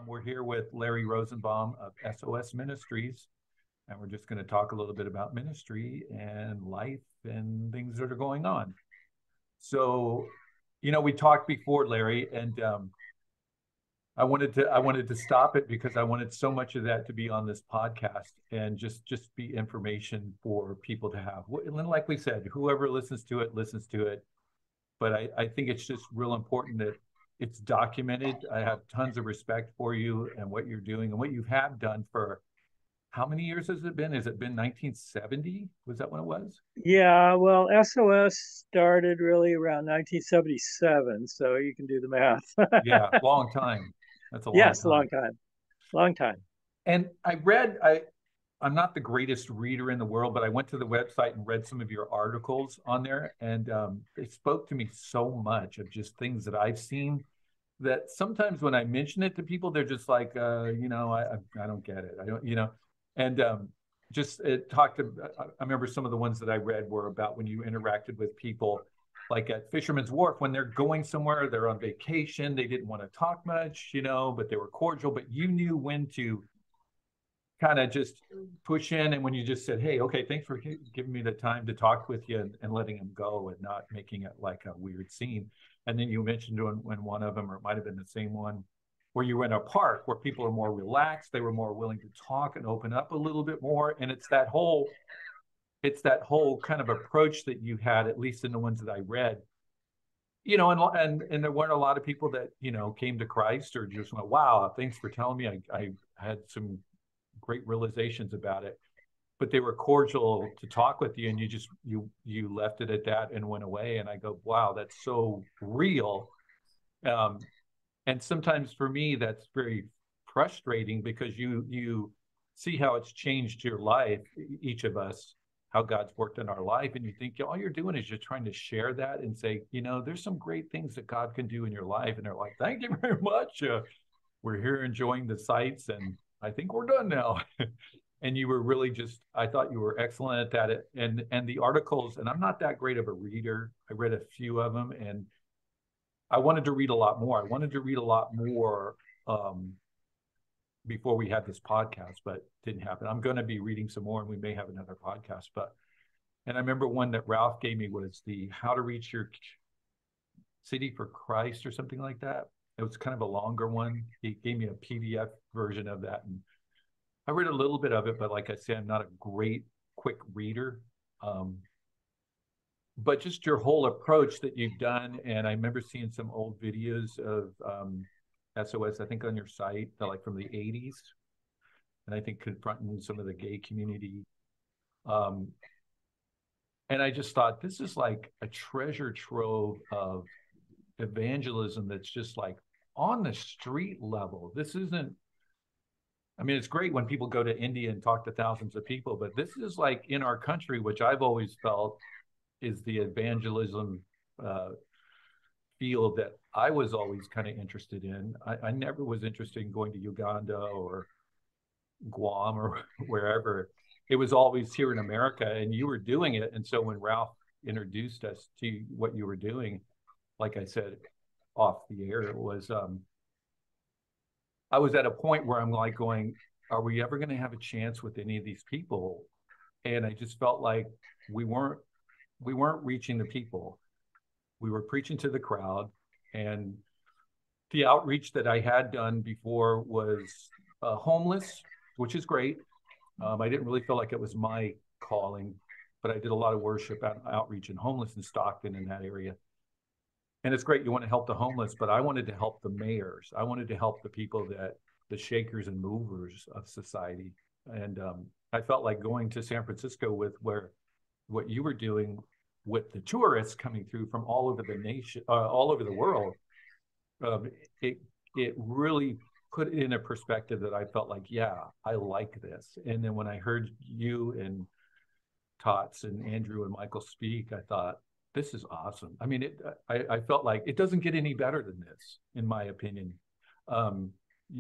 We're here with Larry Rosenbaum of SOS Ministries, and we're just going to talk a little bit about ministry and life and things that are going on. So, we talked before, Larry, and I wanted to stop it because I wanted so much of that to be on this podcast and just be information for people to have. And like we said, whoever listens to it listens to it. But I think it's just real important that it's documented. I have tons of respect for you and what you're doing and what you have done for how many years has it been? Has it been 1970? Was that when it was? Yeah, well, SOS started really around 1977, so you can do the math. Yeah, long time. That's a long Yes, a time. long time. Long time. And I'm not the greatest reader in the world, but I went to the website and read some of your articles on there, and they spoke to me so much of just things that I've seen that sometimes when I mention it to people, they're just like, I don't get it. I don't, and just it talked to, I remember some of the ones that I read were about when you interacted with people like at Fisherman's Wharf, when they're going somewhere, they're on vacation, they didn't want to talk much, but they were cordial, but you knew when to kind of just push in. And when you just said, hey, okay, thanks for giving me the time to talk with you and letting him go and not making it like a weird scene. And then you mentioned when one of them, or it might have been the same one, where you were in a park where people are more relaxed, they were more willing to talk and open up a little bit more. And it's that whole kind of approach that you had, at least in the ones that I read, and there weren't a lot of people that, came to Christ or just went, wow, thanks for telling me. I had some great realizations about it, but they were cordial to talk with you, and you left it at that and went away. And I go, wow, that's so real. um, and sometimes for me that's very frustrating because you see how it's changed your life, each of us, how God's worked in our life, and you think all you're doing is just trying to share that and say, there's some great things that God can do in your life, and they're like, thank you very much. We're here enjoying the sights, and I think we're done now. And you were really just, I thought you were excellent at that. And the articles, and I'm not that great of a reader. I read a few of them, and I wanted to read a lot more. I wanted to read a lot more um, before we had this podcast, but didn't happen. I'm going to be reading some more, and we may have another podcast. And I remember one that Ralph gave me was the How to Reach Your City for Christ or something like that. It was kind of a longer one. He gave me a PDF version of that, and I read a little bit of it, but like I said, I'm not a great quick reader. Um, but just your whole approach that you've done, and I remember seeing some old videos of SOS, I think on your site, like from the 80s, and I think confronting some of the gay community. Um, and I just thought this is like a treasure trove of evangelism that's just like on the street level. This isn't, I mean, it's great when people go to India and talk to thousands of people, but this is like in our country, which I've always felt is the evangelism uh, field that I was always kind of interested in. I never was interested in going to Uganda or Guam or wherever. It was always here in America, and you were doing it. And so when Ralph introduced us to what you were doing, like I said off the air, it was I was at a point where I'm like going, are we ever going to have a chance with any of these people? And I just felt like we weren't we weren't reaching the people. We were preaching to the crowd, and the outreach that I had done before was homeless, which is great. I didn't really feel like it was my calling, but I did a lot of worship and outreach and homeless in Stockton in that area. And it's great. You want to help the homeless, but I wanted to help the mayors. I wanted to help the people the shakers and movers of society. And I felt like going to San Francisco with what you were doing with the tourists coming through from all over the nation, all over the world. Um, it it really put it in a perspective that I felt like, yeah, I like this. And then when I heard you and Tots and Andrew and Michael speak, I thought, this is awesome. I mean, I felt like it doesn't get any better than this, in my opinion. Um,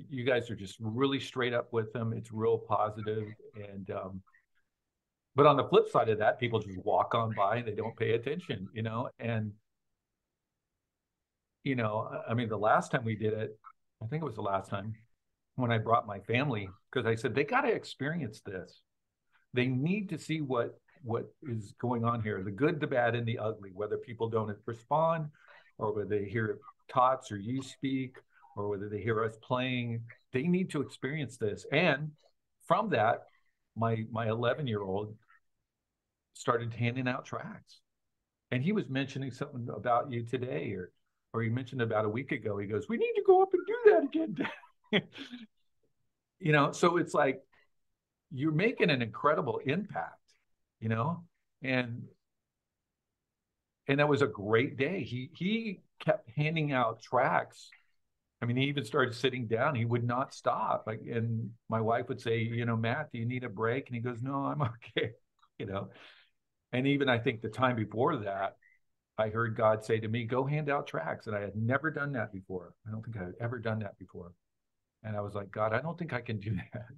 you guys are just really straight up with them. It's real positive. And, but on the flip side of that, people just walk on by and they don't pay attention, and, I mean, the last time we did it, I think it was the last time, when I brought my family, because I said, they got to experience this. They need to see what is going on here, the good, the bad, and the ugly, whether people don't respond or whether they hear tots or you speak or whether they hear us playing. They need to experience this. And from that, my 11-year-old started handing out tracts. And he was mentioning something about you today, or he mentioned about a week ago. He goes, "We need to go up and do that again." So it's like you're making an incredible impact, you know, and that was a great day. He kept handing out tracts. I mean, he even started sitting down. He would not stop. Like, and my wife would say, "Matt, do you need a break?" And he goes, "No, I'm okay." You know, and even I think the time before that, I heard God say to me, "Go hand out tracts." And I had never done that before. I don't think I had ever done that before. And I was like, "God, I don't think I can do that.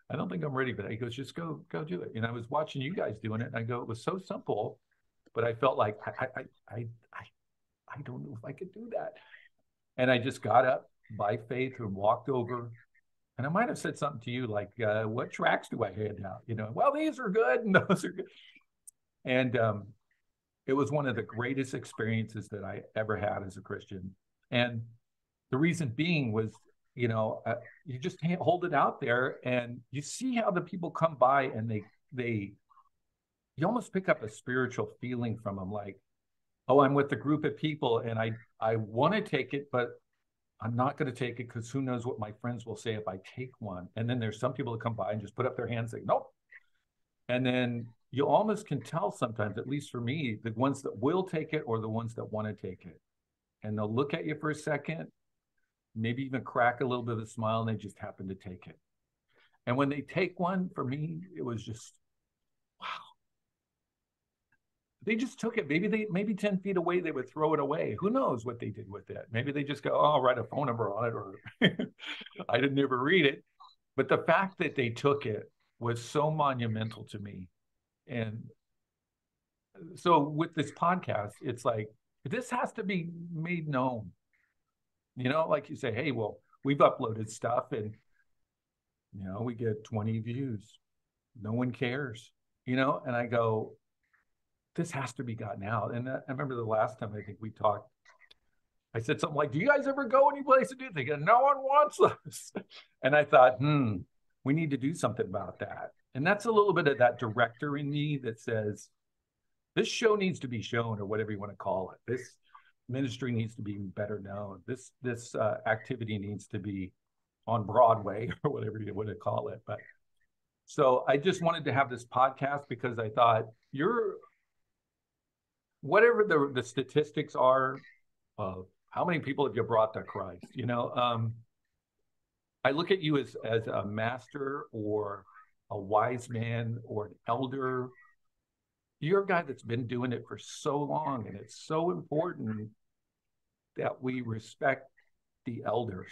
I don't think I'm ready for that." He goes, "Just go do it." And I was watching you guys doing it. And I go, it was so simple, but I felt like I don't know if I could do that. And I just got up by faith and walked over. And I might have said something to you like, "What tracts do I hand out?" Well, these are good and those are good. And it was one of the greatest experiences that I ever had as a Christian. And the reason being was, you just can't hold it out there, and you see how the people come by, and you almost pick up a spiritual feeling from them, like, "Oh, I'm with a group of people, and I want to take it, but I'm not going to take it because who knows what my friends will say if I take one." And then there's some people that come by and just put up their hands, like, "Nope." And then you almost can tell sometimes, at least for me, the ones that will take it or the ones that want to take it. And they'll look at you for a second, maybe even crack a little bit of a smile, and they just happen to take it. And when they take one, for me, it was just, wow. They just took it. Maybe 10 feet away, they would throw it away. Who knows what they did with it? Maybe they just go, "Oh, I'll write a phone number on it," or I didn't ever read it. But the fact that they took it was so monumental to me. And so with this podcast, it's like, this has to be made known. Like you say, "Hey, well, we've uploaded stuff and, we get 20 views. No one cares, And I go, this has to be gotten out. And I remember the last time I think we talked, I said something like, "Do you guys ever go anyplace to do things?" And no one wants us. And I thought, we need to do something about that. And that's a little bit of that director in me that says, this show needs to be shown, or whatever you want to call it. This ministry needs to be better known. This activity needs to be on Broadway, or whatever you want to call it. But so I just wanted to have this podcast because I thought, whatever the statistics are of how many people have you brought to Christ, I look at you as a master or a wise man or an elder. You're a guy that's been doing it for so long, and it's so important that we respect the elders.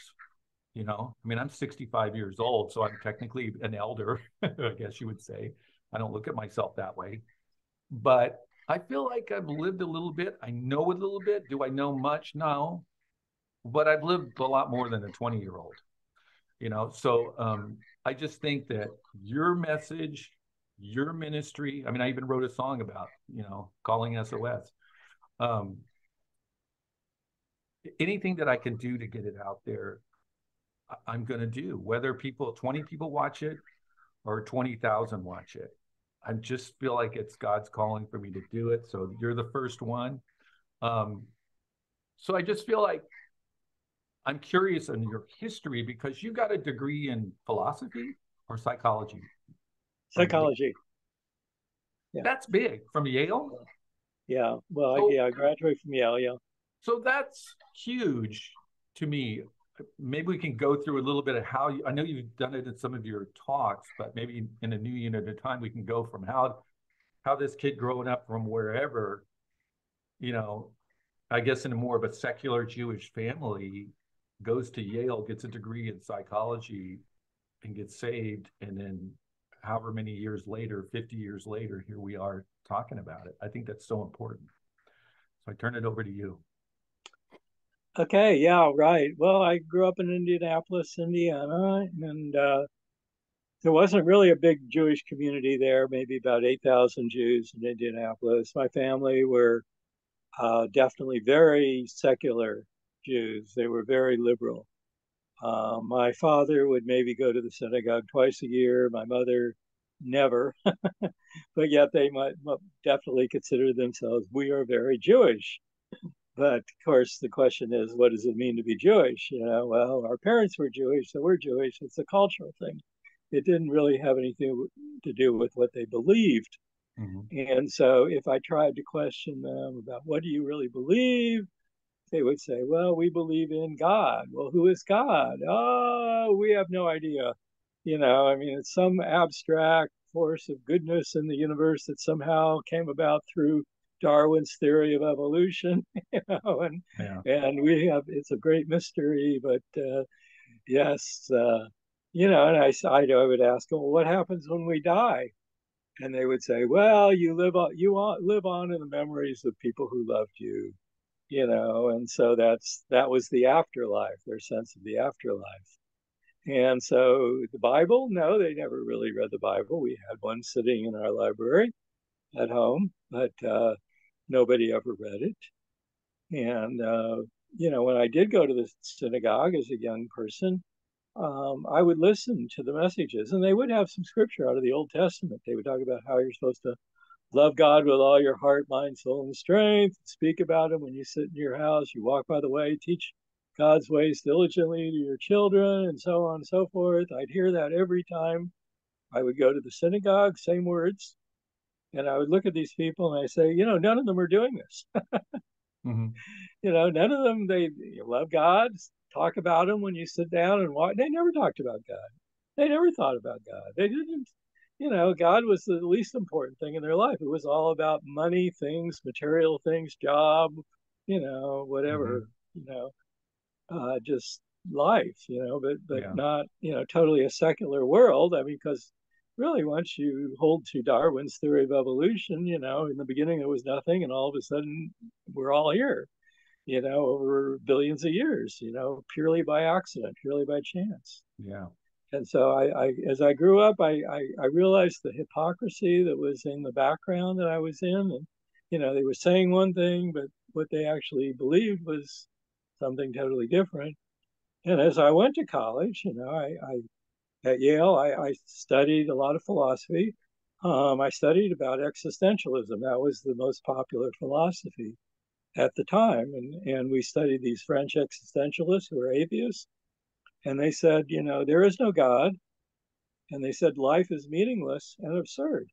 I mean, I'm 65 years old, so I'm technically an elder, I guess you would say. I don't look at myself that way, but I feel like I've lived a little bit. I know a little bit. Do I know much? No, but I've lived a lot more than a 20-year-old, So I just think that your message, your ministry, I mean, I even wrote a song about, calling SOS. Anything that I can do to get it out there, I'm going to do, whether 20 people watch it or 20,000 watch it. I just feel like it's God's calling for me to do it. So you're the first one. So I just feel like I'm curious on your history, because you got a degree in philosophy or psychology? Psychology. Yeah. That's big. From Yale? Yeah. Well, I graduated from Yale, yeah. So that's huge to me. Maybe we can go through a little bit of how I know you've done it in some of your talks, but maybe in a new unit at a time, we can go from how this kid growing up from wherever, I guess in a more of a secular Jewish family, goes to Yale, gets a degree in psychology, and gets saved. And then however many years later, 50 years later, here we are talking about it. I think that's so important. So I turn it over to you. Okay, yeah, right. Well, I grew up in Indianapolis, Indiana, and there wasn't really a big Jewish community there, maybe about 8,000 Jews in Indianapolis. My family were definitely very secular Jews. They were very liberal. My father would maybe go to the synagogue twice a year. My mother never, but yet they might definitely consider themselves, we are very Jewish. But of course, the question is, what does it mean to be Jewish? Well, our parents were Jewish, so we're Jewish. It's a cultural thing. It didn't really have anything to do with what they believed. Hmm. And so if I tried to question them about what do you really believe, they would say, well, we believe in God. Well, who is God? Oh, we have no idea. I mean, it's some abstract force of goodness in the universe that somehow came about through Darwin's theory of evolution, and Yeah. we have it's a great mystery, but yes, and I would ask them, well, what happens when we die? And they would say, well, live on in the memories of people who loved you, and so that was the afterlife, their sense of the afterlife. And so the Bible, no, they never really read the Bible. We had one sitting in our library at home, but nobody ever read it. And when I did go to the synagogue as a young person, I would listen to the messages, and they would have some scripture out of the Old Testament. They would talk about how you're supposed to love God with all your heart, mind, soul, and strength. Speak about Him when you sit in your house, you walk by the way, teach God's ways diligently to your children, and so on and so forth. I'd hear that every time I would go to the synagogue, same words. And I would look at these people and I say, none of them are doing this. Hmm. None of them, they love God, talk about Him when you sit down and watch. They never talked about God. They never thought about God. They didn't, God was the least important thing in their life. It was all about money, things, material things, job, whatever, Hmm. you know, just life, but Yeah. not, totally a secular world. I mean, because really, once you hold to Darwin's theory of evolution, in the beginning there was nothing, and all of a sudden we're all here, over billions of years, purely by accident, purely by chance. Yeah. And so as I grew up, I realized the hypocrisy that was in the background that I was in. And, they were saying one thing, but what they actually believed was something totally different. And as I went to college, at Yale, I studied a lot of philosophy. I studied about existentialism. That was the most popular philosophy at the time. And we studied these French existentialists who were atheists. And they said, there is no God. And they said life is meaningless and absurd.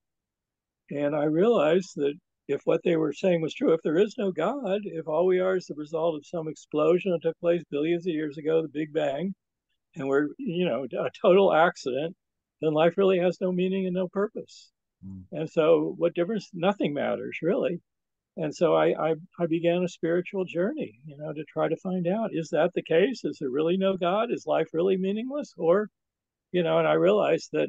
And I realized that if what they were saying was true, if there is no God, if all we are is the result of some explosion that took place billions of years ago, the Big Bang, and we're, a total accident, then life really has no meaning and no purpose. Mm. And so what difference? Nothing matters really. And so I began a spiritual journey, to try to find out, is that the case? Is there really no God? Is life really meaningless? Or, and I realized that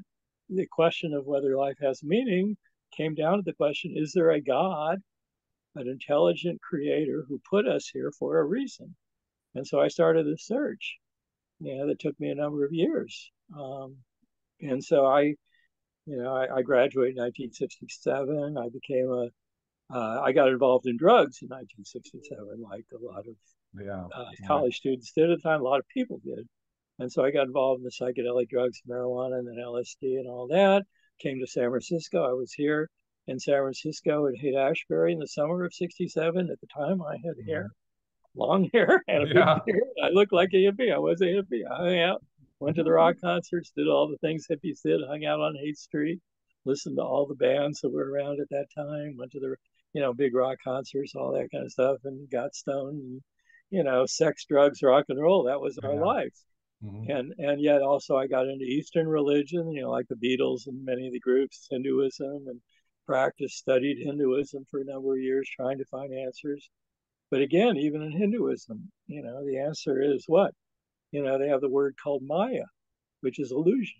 the question of whether life has meaning came down to the question, is there a God, an intelligent creator who put us here for a reason? And so I started a search, that took me a number of years. And so I graduated in 1967. I got involved in drugs in 1967, like a lot of Yeah. Right. college students did at the time, a lot of people did. And so I got involved in the psychedelic drugs, marijuana, and then LSD and all that. Came to San Francisco. I was here in San Francisco at Haight Ashbury in the summer of 67. At the time, I had Hmm. hair, long hair, and a big Yeah. beard. I looked like a hippie. I was a hippie. I hung out, went to the rock concerts, did all the things hippies did, hung out on Haight Street, listened to all the bands that were around at that time, went to the big rock concerts, all that kind of stuff, and got stoned. And, sex, drugs, rock and roll. That was our Yeah. life. Hmm. And yet also I got into Eastern religion, like the Beatles and many of the groups, Hinduism, and studied Hinduism for a number of years, trying to find answers. But again, even in Hinduism, the answer is what? They have the word called Maya, which is illusion.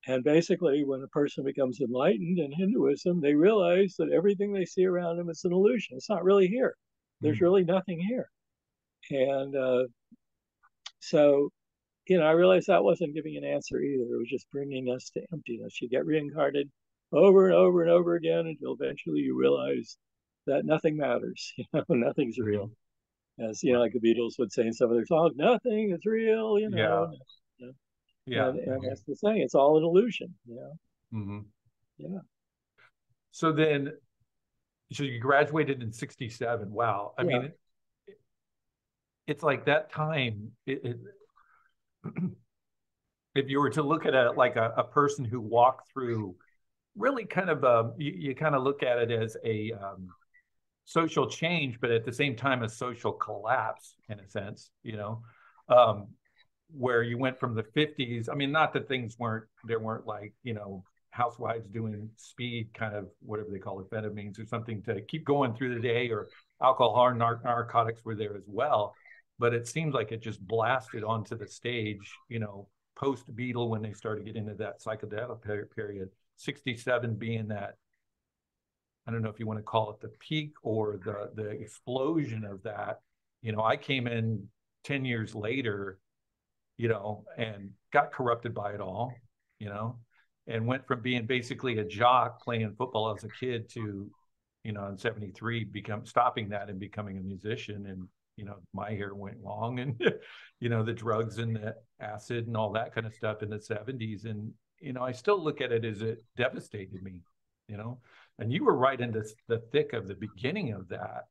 And basically, when a person becomes enlightened in Hinduism, they realize that everything they see around them is an illusion. It's not really here. There's Mm. really nothing here. And so, I realized that wasn't giving an answer either. It was just bringing us to emptiness. You get reincarnated over and over and over again until eventually you realize that nothing matters. Nothing's Mm-hmm. real. As Right. like the Beatles would say in some of their songs, nothing is real. Yeah. No, Yeah. and that's the thing. It's all an illusion. Mm-hmm. Yeah, So then, so you graduated in 67. Wow. I yeah. mean, it's like that time, if you were to look at a person who walked through really kind of you kind of look at it as a social change, but at the same time a social collapse in a sense, um, where you went from the 50s. I mean, not that things weren't there weren't like, housewives doing speed kind of whatever they call it, amphetamines or something to keep going through the day, or alcohol or narcotics were there as well. But it seems like it just blasted onto the stage, post Beatle when they started getting into that psychedelic period. 67 being that, I don't know if you want to call it the peak or the explosion of that. I came in 10 years later, and got corrupted by it all, you know, and went from being basically a jock playing football as a kid to, in 73, become stopping that and becoming a musician. And, my hair went long and, the drugs and the acid and all that kind of stuff in the 70s. And, I still look at it as it devastated me, you know, and you were right in the thick of the beginning of that.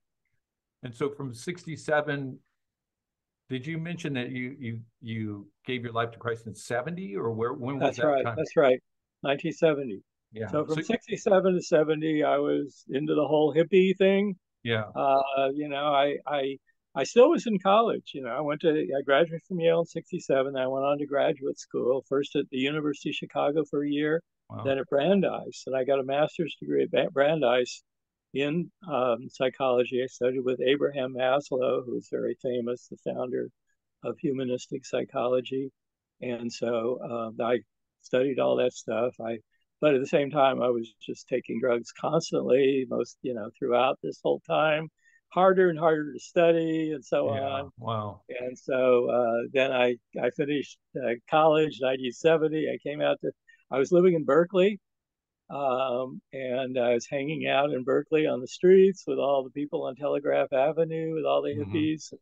And so from 67, did you mention that you gave your life to Christ in 70, or when was That's that right. time? That's right. 1970. Yeah. So So from 67 to 70, I was into the whole hippie thing. yeah. I still was in college. I graduated from Yale in 67. I went on to graduate school, first at the University of Chicago for a year, Wow. then at Brandeis. And I got a master's degree at Brandeis in psychology. I studied with Abraham Maslow, who was very famous, the founder of humanistic psychology. And so I studied all that stuff. But at the same time, I was just taking drugs constantly, throughout this whole time, harder and harder to study, and so Yeah. on. Wow. And so then I finished college, 1970. I was living in Berkeley, and I was hanging out in Berkeley on the streets with all the people on Telegraph Avenue, with all the Hmm. hippies.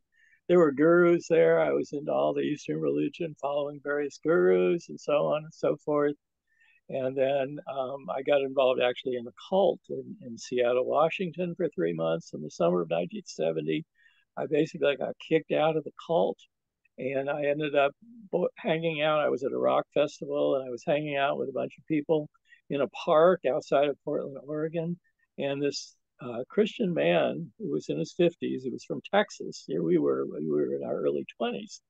There were gurus there. I was into all the Eastern religion, following various gurus and so on and so forth. And then I got involved actually in a cult in Seattle, Washington for 3 months in the summer of 1970. I basically got kicked out of the cult, and I ended up hanging out. I was at a rock festival, and I was hanging out with a bunch of people in a park outside of Portland, Oregon. And this Christian man who was in his 50s, he was from Texas. Here we were in our early 20s,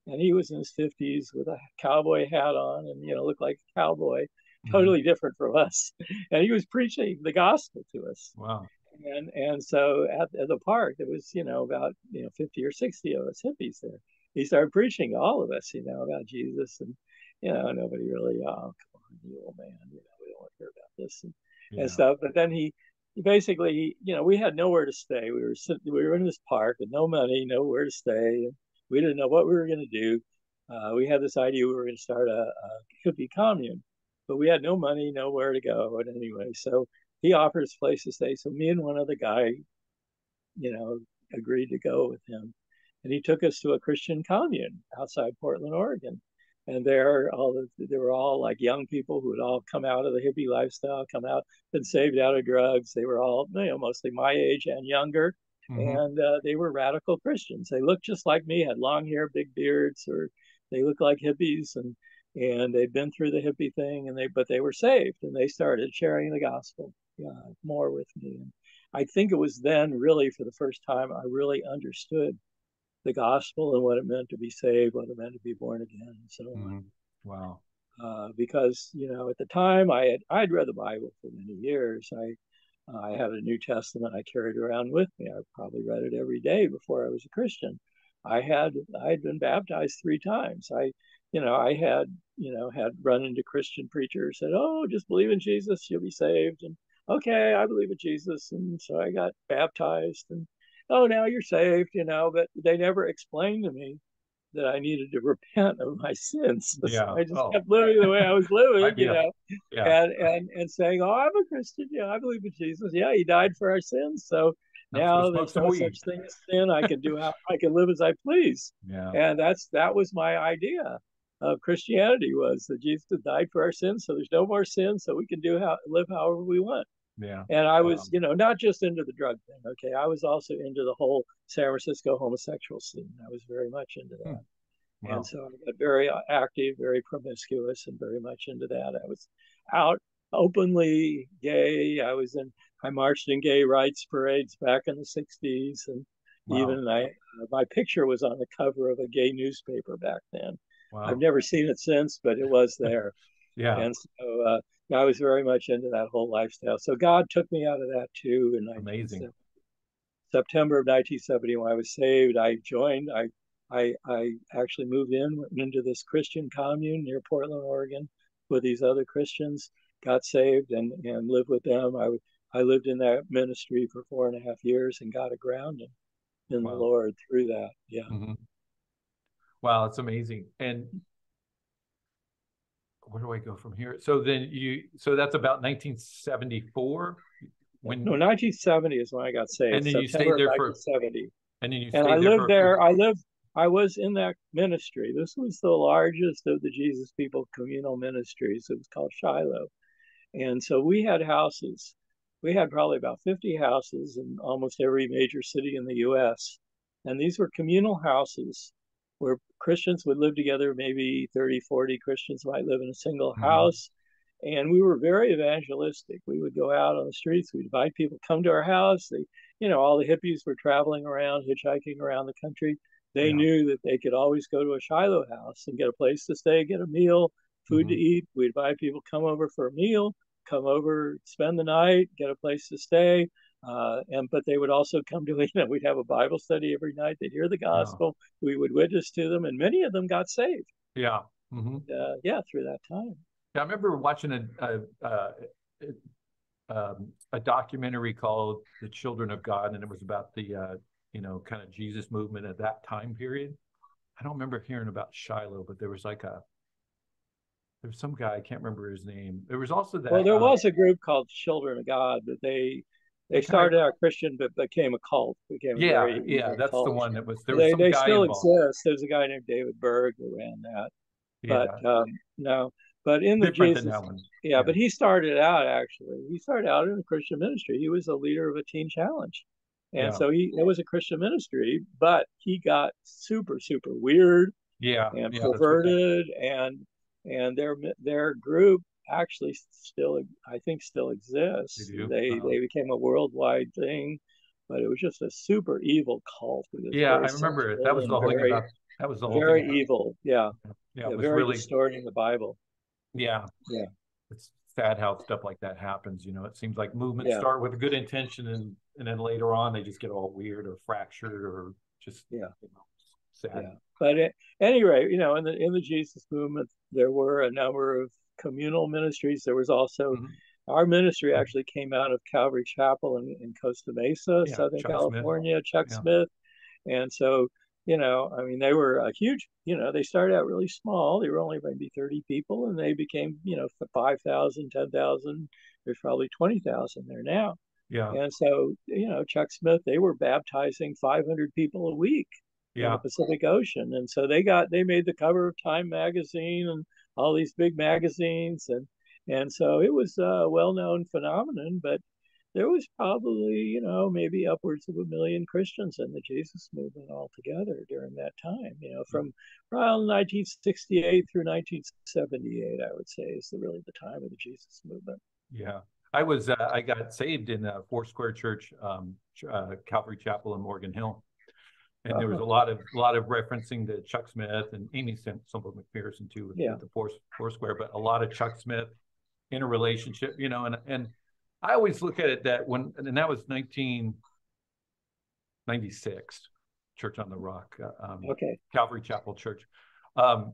and he was in his 50s with a cowboy hat on and looked like a cowboy, Hmm. totally different from us. And he was preaching the gospel to us. Wow. And so at the park, there was about 50 or 60 of us hippies there. He started preaching to all of us, about Jesus, and nobody really, oh come on, you old man, we don't want to hear about this and Yeah. stuff. But then he basically, we had nowhere to stay. We were in this park with no money, nowhere to stay, and we didn't know what we were going to do. We had this idea we were going to start a hippie commune, but we had no money, nowhere to go. And anyway, so he offered us a place to stay. So me and one other guy, you know, agreed to go with him. And he took us to a Christian commune outside Portland, Oregon. And they were all like young people who had all come out of the hippie lifestyle, come out, been saved out of drugs. They were all, mostly my age and younger. Hmm. And they were radical Christians. They looked just like me, had long hair, big beards, or they looked like hippies. And they'd been through the hippie thing, but they were saved, and they started sharing the gospel more with me. And I think it was then, really, for the first time, I really understood the gospel and what it meant to be saved, what it meant to be born again, and so on. Hmm. Wow. Because at the time I'd read the Bible for many years. I had a New Testament I carried around with me. I probably read it every day before I was a Christian. I had been baptized 3 times. I had run into Christian preachers, said, "Oh, just believe in Jesus, you'll be saved." And okay, I believe in Jesus, and so I got baptized, oh, now you're saved, but they never explained to me that I needed to repent of my sins. So Yeah. I just Oh, kept living the way I was living, might be a, yeah. and saying, "Oh, I'm a Christian. Yeah, I believe in Jesus. Yeah, He died for our sins. So Let's go now smoke there's some no weed. such thing as sin. I can live as I please." Yeah. And that was my idea of Christianity, was that Jesus died for our sins, so there's no more sin, so we can live however we want. Yeah. And I was, Um, not just into the drug thing. Okay, I was also into the whole San Francisco homosexual scene. I was very much into hmm, that. And well, so I got very active, very promiscuous, and very much into that. I was out openly gay. I marched in gay rights parades back in the 60s. And wow. even my picture was on the cover of a gay newspaper back then. I've Wow. never seen it since, but it was there. Yeah. And so I was very much into that whole lifestyle. So God took me out of that too in Amazing. September of 1970, when I was saved. I joined. I actually moved went into this Christian commune near Portland, Oregon, with these other Christians. Got saved and lived with them. I lived in that ministry for 4.5 years and got a grounding in the Wow. Lord through that. Yeah. Hmm. Wow. It's amazing. And where do I go from here? So that's about 1974 when, No, 1970 is when I got saved. and then you September stayed of there for, 1970. and then you And I stayed there lived for a few. there. I was in that ministry. This was the largest of the Jesus People communal ministries. It was called Shiloh. And so we had houses. We had probably about 50 houses in almost every major city in the US. And these were communal houses where Christians would live together. Maybe 30, 40 Christians might live in a single Hmm. house. And we were very evangelistic. We would go out on the streets. We'd invite people to come to our house. All the hippies were traveling around, hitchhiking around the country. They Yeah. knew that they could always go to a Shiloh house and get a place to stay, get a meal, food to Hmm. eat. We'd invite people to come over for a meal, come over, spend the night, get a place to stay. But they would also come to, we'd have a Bible study every night. They'd hear the Yeah. gospel. We would witness to them, and many of them got saved. Yeah. Hmm. Yeah, through that time. Yeah. I remember watching a documentary called The Children of God, and it was about the, kind of Jesus movement at that time period. I don't remember hearing about Shiloh, but there was some guy, I can't remember his name. There was also Well, that, there was a group called Children of God, but they they kind of, started out Christian, but became a cult, became a yeah, very yeah, evil that's the cult. one that was, there was They some they guy still involved. exist. There's a guy named David Berg who ran that, but Yeah, no, but in the different than Jesus, that one. yeah, Yeah, but he started out actually. He started out in a Christian ministry. He was a leader of a teen challenge, and yeah, so it was a Christian ministry, but he got super super weird yeah, and yeah, that's what perverted, and their group actually still, I think, still they exists. do. They became a worldwide thing, but it was just a super evil cult. It was Yeah, I very remember it. That sexual was and the whole thing about, that was the whole thing very about, evil. Yeah, yeah, it yeah, was very really, distorting the Bible. yeah, Yeah, it's sad how stuff like that happens. It seems like movements yeah, start with a good intention, and then later on they just get all weird or fractured or just, yeah, you know, sad. yeah. But at any rate, in the Jesus movement, there were a number of communal ministries. There was also Mhm. our ministry actually came out of Calvary Chapel in Costa Mesa, Yeah, Southern Chuck Smith. California, Chuck Yeah, Smith. And so, I mean, they were a huge, they started out really small. They were only maybe 30 people, and they became, 5,000, 10,000. There's probably 20,000 there now. yeah, And so, Chuck Smith, they were baptizing 500 people a week in the yeah, Pacific Ocean. And so they made the cover of Time magazine and all these big magazines. And so it was a well-known phenomenon, but there was probably, maybe upwards of 1 million Christians in the Jesus movement altogether during that time, from around 1968 through 1978, I would say is really the time of the Jesus movement. yeah. I got saved in Foursquare Church, Calvary Chapel in Morgan Hill, and there was Uh-huh. a lot of referencing to Chuck Smith and Amy Semple McPherson too Yeah. with the Foursquare, but a lot of Chuck Smith in a relationship, and I always look at it and that was 1996, Church on the Rock, Okay. Calvary Chapel Church. Um,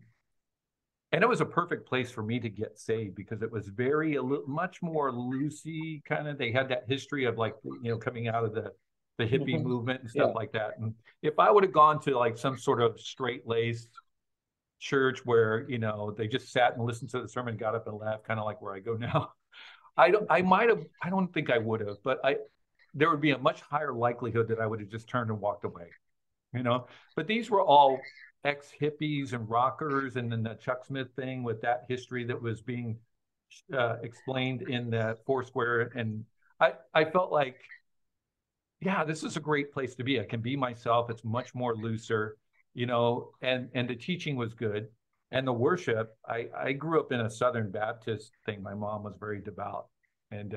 and it was a perfect place for me to get saved because it was much more loosey kind of. They had that history of like, coming out of the hippie Hmm. movement and stuff Yeah. like that. And if I would have gone to like some sort of straight laced church where, they just sat and listened to the sermon, got up and left, kind of like where I go now, I might have, I don't think I would have, but there would be a much higher likelihood that I would have just turned and walked away, you know. But these were all ex hippies and rockers, and then the Chuck Smith thing with that history that was being explained in the Foursquare, and I felt like, yeah, this is a great place to be. I can be myself. It's much more looser, and the teaching was good, and the worship. I grew up in a Southern Baptist thing. My mom was very devout, and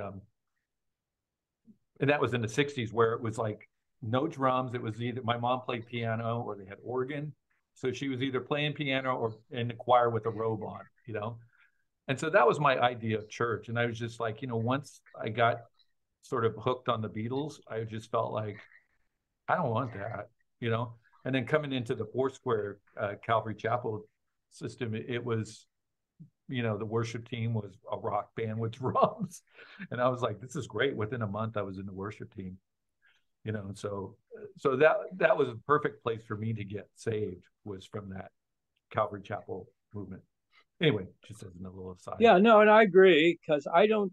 and that was in the '60s where it was like no drums. It was either my mom played piano or they had organ. So she was either playing piano or in the choir with a robe on. And so that was my idea of church. And I was just like, once I got sort of hooked on the Beatles, I just felt like, I don't want that, you know? And then coming into the Foursquare Calvary Chapel system, it was, the worship team was a rock band with drums. And I was like, this is great. Within a month, I was in the worship team, and so that was a perfect place for me to get saved, was from that Calvary Chapel movement. Anyway, just as a little aside. Yeah, no, and I agree because I don't,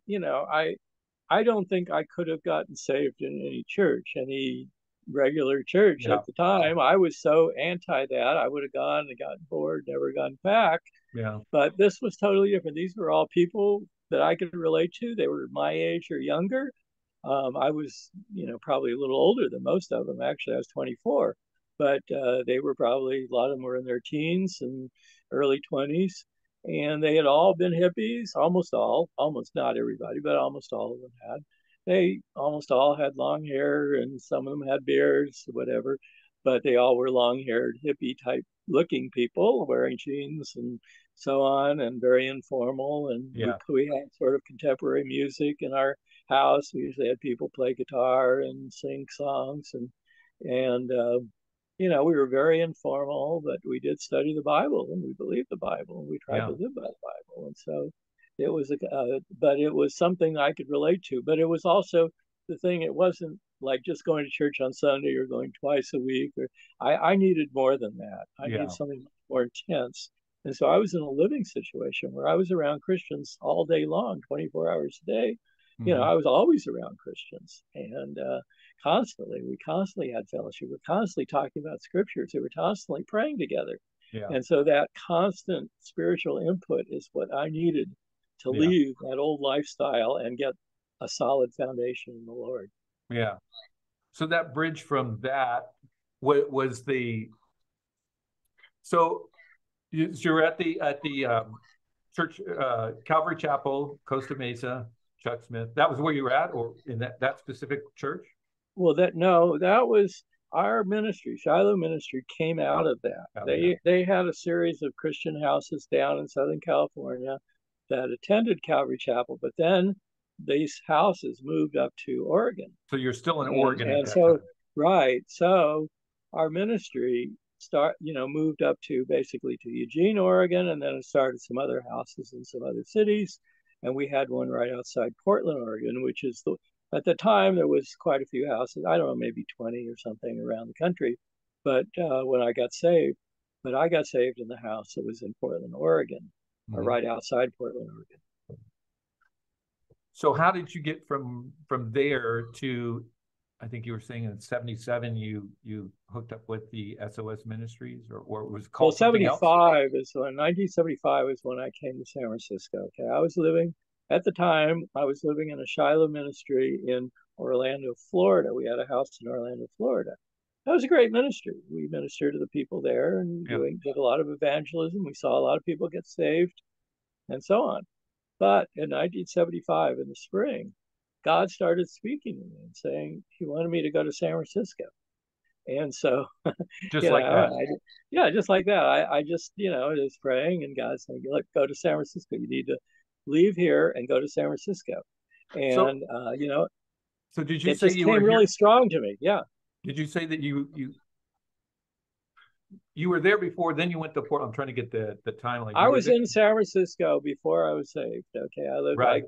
I don't think I could have gotten saved in any church, any regular church Yeah. at the time. I was so anti that. I would have gone and gotten bored, never gone back. Yeah. But this was totally different. These were all people that I could relate to. They were my age or younger. I was, probably a little older than most of them. Actually, I was 24, but they were probably, a lot of them were in their teens and early 20s. And they had all been hippies, almost not everybody, but almost all of them had. They almost all had long hair, and some of them had beards, whatever, but they all were long haired, hippie type looking people wearing jeans and so on, and very informal. And we, Yeah. we had sort of contemporary music in our house. We usually had people play guitar and sing songs, and we were very informal, but we did study the Bible and we believed the Bible and we tried Yeah. to live by the Bible. And so but it was something I could relate to. But it was also the thing. It wasn't like just going to church on Sunday or going twice a week. Or I needed more than that. I needed Yeah. something more intense. And so I was in a living situation where I was around Christians all day long, 24 hours a day. Hmm. I was always around Christians, and we constantly had fellowship. We're constantly talking about scriptures. We were constantly praying together. Yeah. And so that constant spiritual input is what I needed to Yeah. leave that old lifestyle and get a solid foundation in the Lord. Yeah. So that bridge from that was the so you're at the church, Calvary Chapel, Costa Mesa, Chuck Smith. That was where you were at, or in that specific church? Well, that was our ministry. Shiloh Ministry came out of that. Out of that. They had a series of Christian houses down in Southern California that attended Calvary Chapel, but then these houses moved up to Oregon. So you're still in And Oregon at and that so time. right, so our ministry moved up to basically to Eugene, Oregon, and then it started some other houses in some other cities. And we had one right outside Portland, Oregon, which is at the time there was quite a few houses. I don't know, maybe 20 or something around the country. But when I got saved in the house that was in Portland, Oregon, or Mhm. right outside Portland, Oregon. So how did you get from there to, I think you were saying in '77 you hooked up with the SOS Ministries, or it was Well, called something else? 75 is when 1975 is when I came to San Francisco. Okay, at the time I was living in a Shiloh ministry in Orlando, Florida. We had a house in Orlando, Florida. That was a great ministry. We ministered to the people there and Yeah. did a lot of evangelism. We saw a lot of people get saved and so on. But in 1975, in the spring, God started speaking to me and saying He wanted me to go to San Francisco. And so Just you like know, that. yeah, just like that. I just, was praying, and God said, look, go to San Francisco. You need to leave here and go to San Francisco. So And, so did you it say just you were came really here? strong to me. Yeah. Did you say that you were there before, then you went to Portland? I'm trying to get the timeline. I You were was there, in San Francisco before I was saved. Okay. right?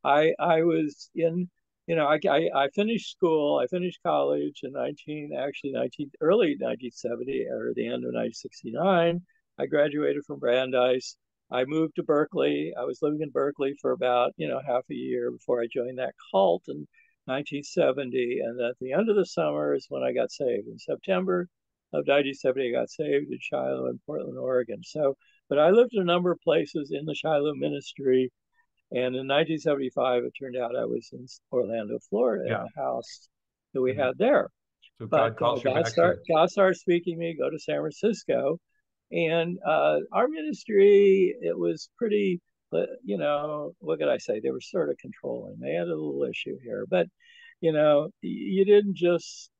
I was in I finished school. I finished college in early 1970 or the end of 1969. I graduated from Brandeis. I moved to Berkeley. I was living in Berkeley for about, half a year before I joined that cult in 1970. And at the end of the summer is when I got saved. In September of 1970, I got saved in Shiloh in Portland, Oregon. So, but I lived in a number of places in the Shiloh ministry, and in 1975, it turned out I was in Orlando, Florida, in Yeah. a house that we And had there. so But God calls you back here. God started speaking to me, go to San Francisco. And our ministry, it was pretty, what could I say? They were sort of controlling. They had a little issue here. But, you didn't just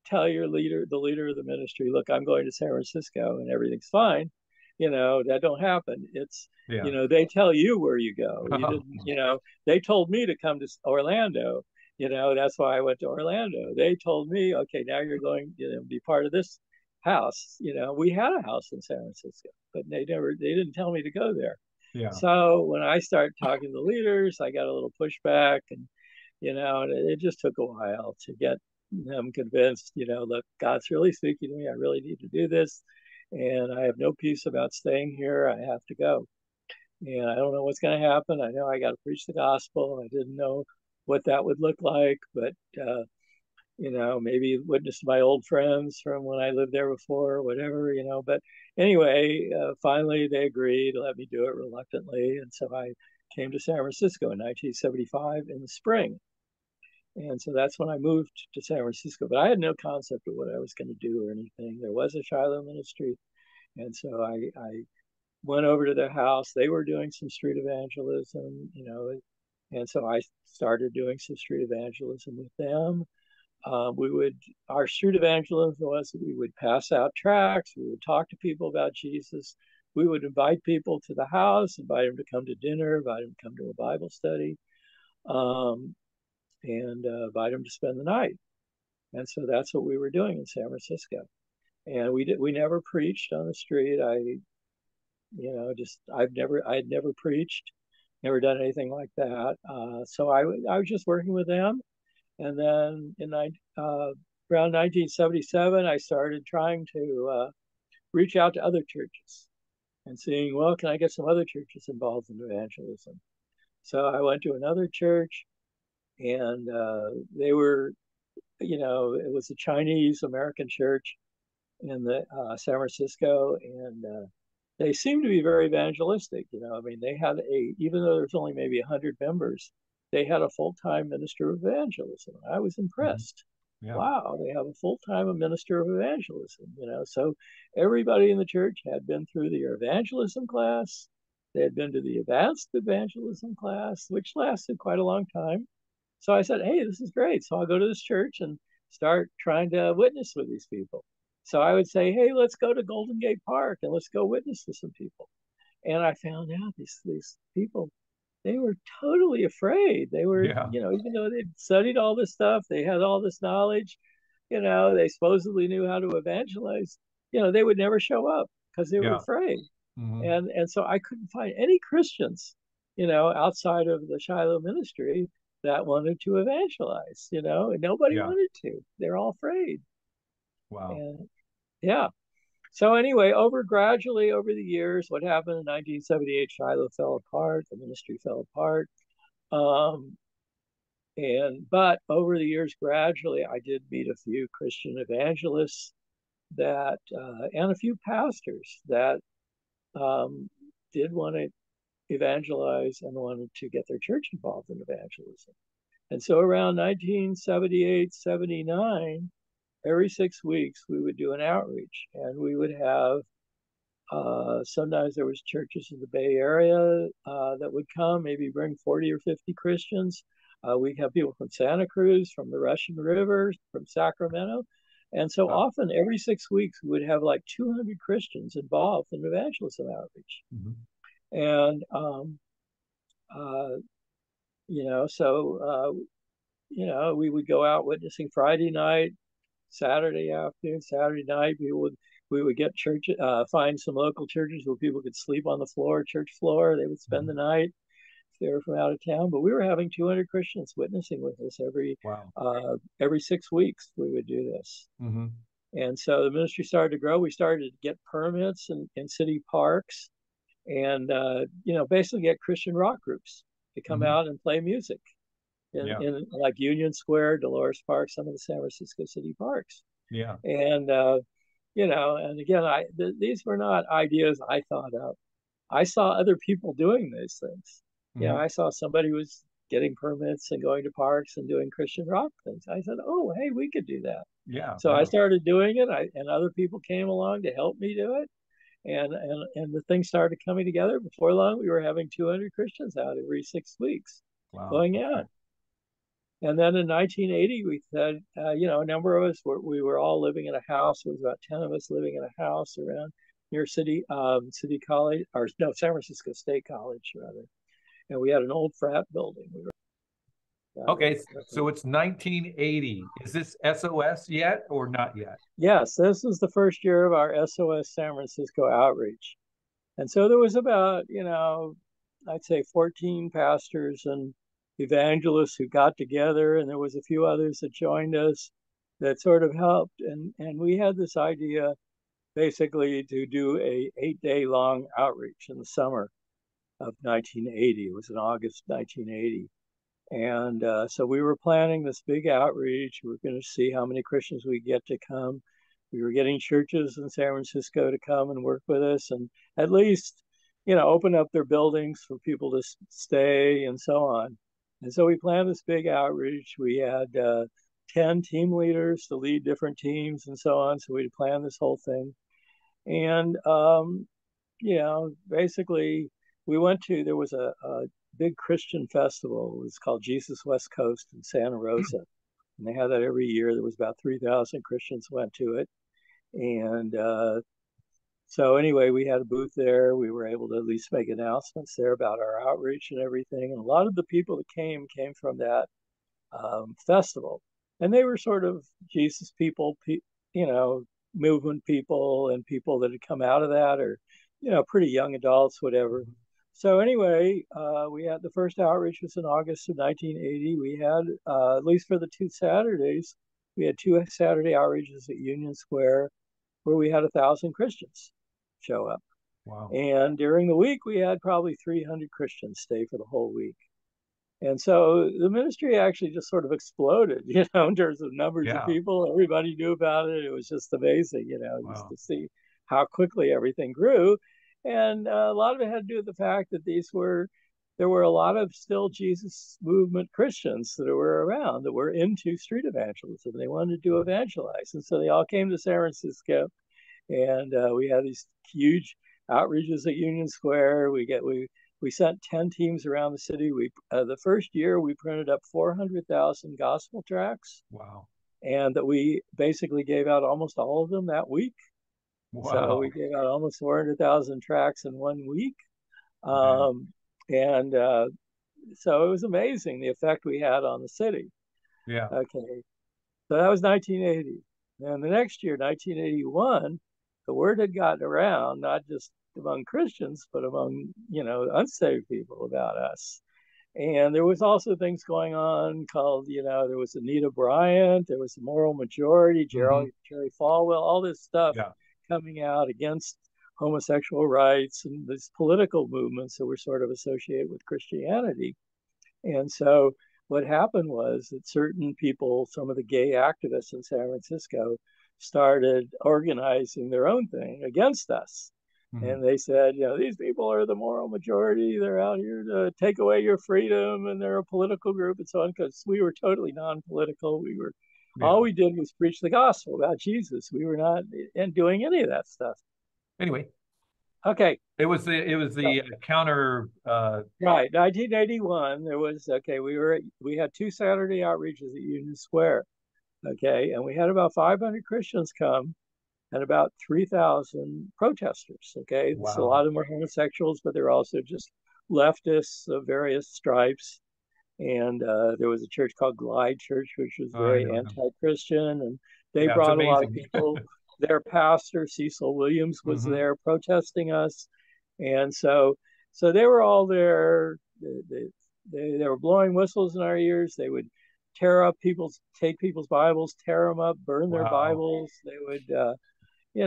tell your leader, the leader of the ministry, look, I'm going to San Francisco and everything's fine. That don't happen. It's, Yeah. they tell you where you go. You didn't, they told me to come to Orlando. That's why I went to Orlando. They told me, okay, now you're going, be part of this house. We had a house in San Francisco, but they didn't tell me to go there. Yeah. So when I started talking to leaders, I got a little pushback, and and it just took a while to get them convinced. Look, God's really speaking to me. I really need to do this, and I have no peace about staying here. I have to go, and I don't know what's going to happen. I know I got to preach the gospel. I didn't know what that would look like, but maybe witness to my old friends from when I lived there before, whatever. But anyway, finally they agreed to let me do it reluctantly, and so I came to San Francisco in 1975 in the spring. And so that's when I moved to San Francisco. But I had no concept of what I was going to do or anything. There was a Shiloh ministry. And so I went over to their house. They were doing some street evangelism, and so I started doing some street evangelism with them. Our street evangelism was we would pass out tracts, we would talk to people about Jesus, we would invite people to the house, invite them to come to dinner, invite them to come to a Bible study. And invite them to spend the night. And so that's what we were doing in San Francisco. And we never preached on the street. I had never preached, never done anything like that. So I was just working with them. And then around 1977, I started trying to reach out to other churches and seeing, well, can I get some other churches involved in evangelism? So I went to another church, and they were, it was a Chinese American church in the San Francisco, and they seemed to be very evangelistic. I mean, they had even though there's only maybe 100 members, they had a full-time minister of evangelism. I was Mm-hmm. impressed. Yeah. Wow, they have a full-time minister of evangelism. So everybody in the church had been through the evangelism class. They had been to the advanced evangelism class, which lasted quite a long time. So I said, hey, this is great. So I'll go to this church and start trying to witness with these people. So I would say, hey, let's go to Golden Gate Park and let's go witness to some people. And I found out these people, they were totally afraid. They were, Yeah. even though they'd studied all this stuff, they had all this knowledge, they supposedly knew how to evangelize, they would never show up because they were Yeah. afraid. Mm-hmm. And so I couldn't find any Christians, outside of the Shiloh ministry that wanted to evangelize, and nobody Yeah. wanted to. They're all afraid. Wow. And yeah. So anyway, gradually over the years, what happened in 1978, Shiloh fell apart, the ministry fell apart. Um, but over the years, gradually, I did meet a few Christian evangelists and a few pastors that did want to evangelize and wanted to get their church involved in evangelism. And so around 1978, 79, every 6 weeks, we would do an outreach, and we would have sometimes there was churches in the Bay Area that would come, maybe bring 40 or 50 Christians. We'd have people from Santa Cruz, from the Russian River, from Sacramento. And so Wow. often, every 6 weeks, we would have like 200 Christians involved in evangelism outreach. Mm-hmm. And, we would go out witnessing Friday night, Saturday afternoon, Saturday night. We would get find some local churches where people could sleep on the floor, church floor. They would spend Mm-hmm. the night. They were from out of town, but we were having 200 Christians witnessing with us Wow. every 6 weeks. We would do this. Hmm. And so the ministry started to grow. We started to get permits in city parks and, basically get Christian rock groups to come Hmm. out and play music Yeah. in like Union Square, Dolores Park, some of the San Francisco city parks. Yeah. And, and again, these were not ideas I thought of. I saw other people doing these things. Hmm. I saw somebody was getting permits and going to parks and doing Christian rock things. I said, "Oh, hey, we could do that." Yeah. So I Yeah. started doing it, and other people came along to help me do it, and the thing started coming together. Before long, we were having 200 Christians out every 6 weeks Wow. going Okay. out. And then in 1980, we said, a number of us we were all living in a house. There was about 10 of us living in a house around near City College, or no, San Francisco State College rather. And we had an old frat building. We were Okay. So it's 1980. Is this SOS yet or not yet? Yes, this was the first year of our SOS San Francisco outreach. And so there was about, I'd say 14 pastors and evangelists who got together, and there was a few others that joined us that sort of helped. And we had this idea basically to do a 8-day long outreach in the summer of 1980. It was in August 1980. And so we were planning this big outreach. We were going to see how many Christians we get to come. We were getting churches in San Francisco to come and work with us and at least, open up their buildings for people to stay and so on. And so we planned this big outreach. We had 10 team leaders to lead different teams and so on. So we planned this whole thing. And, basically, there was a big Christian festival. It was called Jesus West Coast in Santa Rosa. And they had that every year. There was about 3,000 Christians went to it. And so anyway, we had a booth there. We were able to at least make announcements there about our outreach and everything. And a lot of the people that came from that festival. And they were sort of Jesus people, you know, movement people and people that had come out of that or, pretty young adults, whatever. So anyway, we had the first outreach was in August of 1980. We had, at least for the 2 Saturdays, we had 2 Saturday outreaches at Union Square where we had 1,000 Christians show up. Wow. And during the week, we had probably 300 Christians stay for the whole week. And so the ministry actually just sort of exploded, in terms of numbers of Yeah. people. Everybody knew about it. It was just amazing, just Wow. to see how quickly everything grew. And a lot of it had to do with the fact that there were a lot of still Jesus movement Christians that were around that were into street evangelism. They wanted to evangelize. And so they all came to San Francisco and we had these huge outreaches at Union Square. We sent 10 teams around the city. The first year we printed up 400,000 gospel tracts, Wow. and that we basically gave out almost all of them that week. So we Wow. gave out almost 400,000 tracts in 1 week, Man. and so it was amazing the effect we had on the city. Yeah. Okay, so that was 1980. And the next year, 1981, the word had gotten around, not just among Christians, but among, unsaved people about us. And there was also things going on called, there was Anita Bryant, there was the Moral Majority, Hmm. Jerry Falwell, all this stuff Yeah. coming out against homosexual rights and these political movements that were sort of associated with Christianity. And so what happened was that certain people, some of the gay activists in San Francisco, started organizing their own thing against us. Hmm. And they said, these people are the moral majority. They're out here to take away your freedom, and they're a political group and so on. Because we were totally non-political. All Yeah. we did was preach the gospel about Jesus. We were not doing any of that stuff. Anyway, Okay, so it was the counter. right, 1981. There was okay. We had 2 Saturday outreaches at Union Square. Okay, and we had about 500 Christians come and about 3,000 protesters. Okay, so a Wow. lot of them were homosexuals, but they're also just leftists of various stripes. And there was a church called Glide Church, which was I very know them. anti-Christian, and they Yeah, it's brought a lot of amazing. people. Their pastor Cecil Williams was Hmm. there protesting us, and so they were all there. blowing whistles in our ears. They would take people's Bibles, tear them up, burn their Wow. Bibles. They would,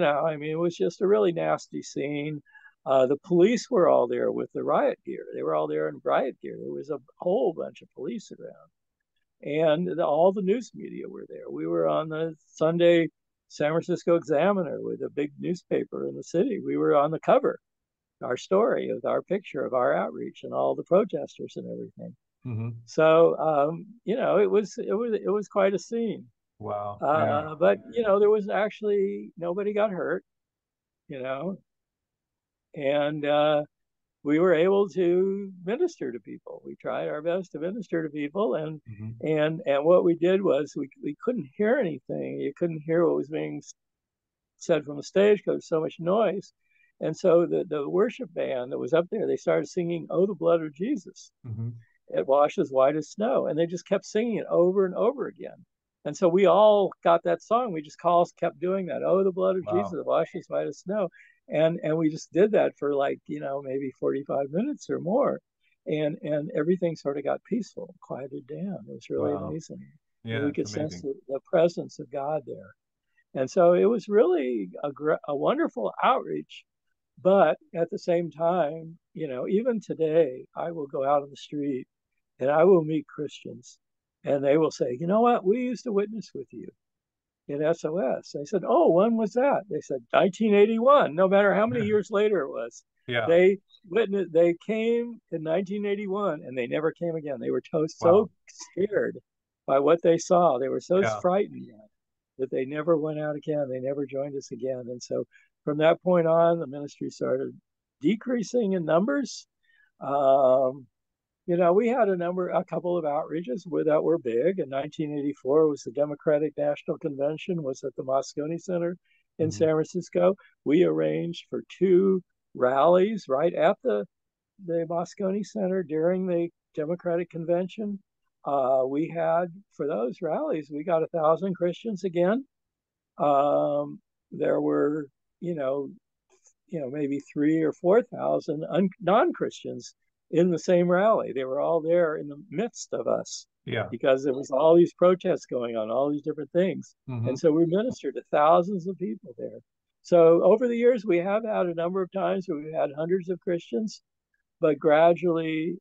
I mean, it was just a really nasty scene. The police were all there with the riot gear. They were all there in riot gear. There was a whole bunch of police around, and all the news media were there. We were on the Sunday San Francisco Examiner with a big newspaper in the city. We were on the cover, our story with our picture of our outreach and all the protesters and everything. Hmm. So it was quite a scene. Wow. Yeah. But there was actually nobody got hurt. You know, and we were able to minister to people. We tried our best to minister to people, and Hmm. and what we did was we couldn't hear anything. You couldn't hear what was being said from the stage because there's so much noise. And so the worship band that was up there, they started singing "Oh, the Blood of Jesus." Hmm. It washes white as snow. And they just kept singing it over and over again. And so we all got that song. We just kept doing that. Oh, the blood of Jesus, Wow. it washes white as snow. And we just did that for like, maybe 45 minutes or more. And everything sort of got peaceful, quieted down. It was really Wow. amazing. Yeah, We it's could sense amazing. the presence of God there. And so it was really a wonderful outreach. But at the same time, even today, I will go out on the street and I will meet Christians, and they will say, "You know what? We used to witness with you in SOS." I said, "Oh, when was that?" They said, "1981." No matter how many years later it was, Yeah. they witnessed. They came in 1981, and they never came again. They were so Wow. scared by what they saw. They were so Yeah. frightened that they never went out again. They never joined us again. And so from that point on, the ministry started decreasing in numbers. Um, we had a couple of outreaches that were big. In 1984 was the Democratic National Convention was at the Moscone Center in Hmm. San Francisco. We arranged for two rallies right at the Moscone Center during the Democratic Convention. We had for those rallies, we got 1,000 Christians again. There were, you know, maybe 3 or 4 thousand non-Christians in the same rally. They were all there in the midst of us Yeah. because there was all these protests going on, all these different things. Hmm. And so we ministered to thousands of people there. So over the years, we have had a number of times where we've had hundreds of Christians, but gradually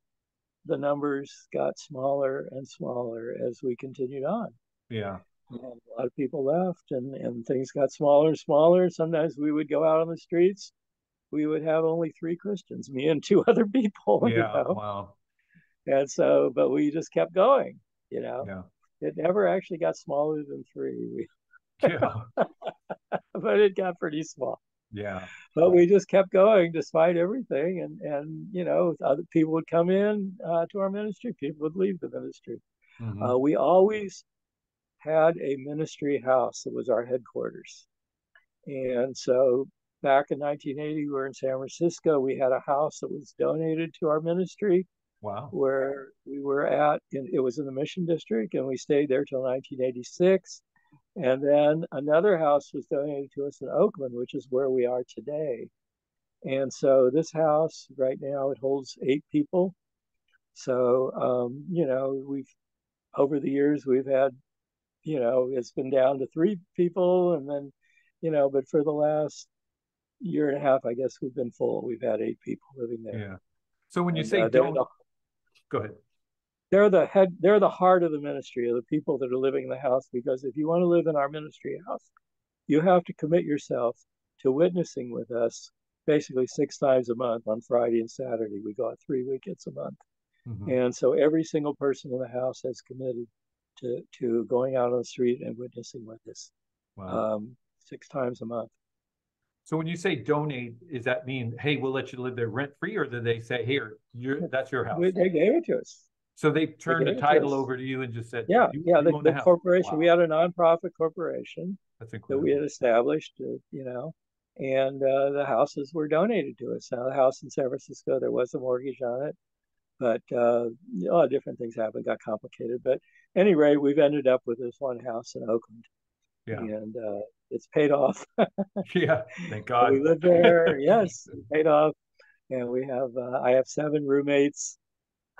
the numbers got smaller and smaller as we continued on. Yeah. And a lot of people left, and things got smaller and smaller. Sometimes we would go out on the streets, we would have only 3 Christians, me and 2 other people, Yeah. Wow. And so, but we just kept going. Yeah. It never actually got smaller than 3, Yeah. but it got pretty small. Yeah. But we just kept going despite everything. And other people would come in to our ministry, people would leave the ministry. Hmm. We always had a ministry house that was our headquarters. And so back in 1980, we were in San Francisco. We had a house that was donated to our ministry Wow. where we were at. It was in the Mission District, and we stayed there till 1986. And then another house was donated to us in Oakland, which is where we are today. And so this house right now, it holds 8 people. So, we've over the years, we've had, it's been down to 3 people. And then, but for the last year and a half, I guess we've been full. We've had 8 people living there. Yeah. So when you And say they're don't, the go ahead. they're the heart of the ministry, of the people that are living in the house. Because if you want to live in our ministry house, you have to commit yourself to witnessing with us basically 6 times a month on Friday and Saturday. We go out 3 weekends a month. Hmm. And so every single person in the house has committed to going out on the street and witnessing with us Wow. um, 6 times a month. So when you say donate, does that mean, hey, we'll let you live there rent free, or do they say, here, that's your house? They gave it to us. So they They turned gave the it to title us. over to you and just said, Yeah, yeah. you own the The house. corporation. We Wow. had a nonprofit corporation That's that we had incredible. established, and the houses were donated to us. Now, the house in San Francisco, there was a mortgage on it, but a lot of different things happened, got complicated. But anyway, we've ended up with this one house in Oakland, Yeah. and it's paid off. Yeah. Thank We God. live there. Yes, it paid off, and I have 7 roommates.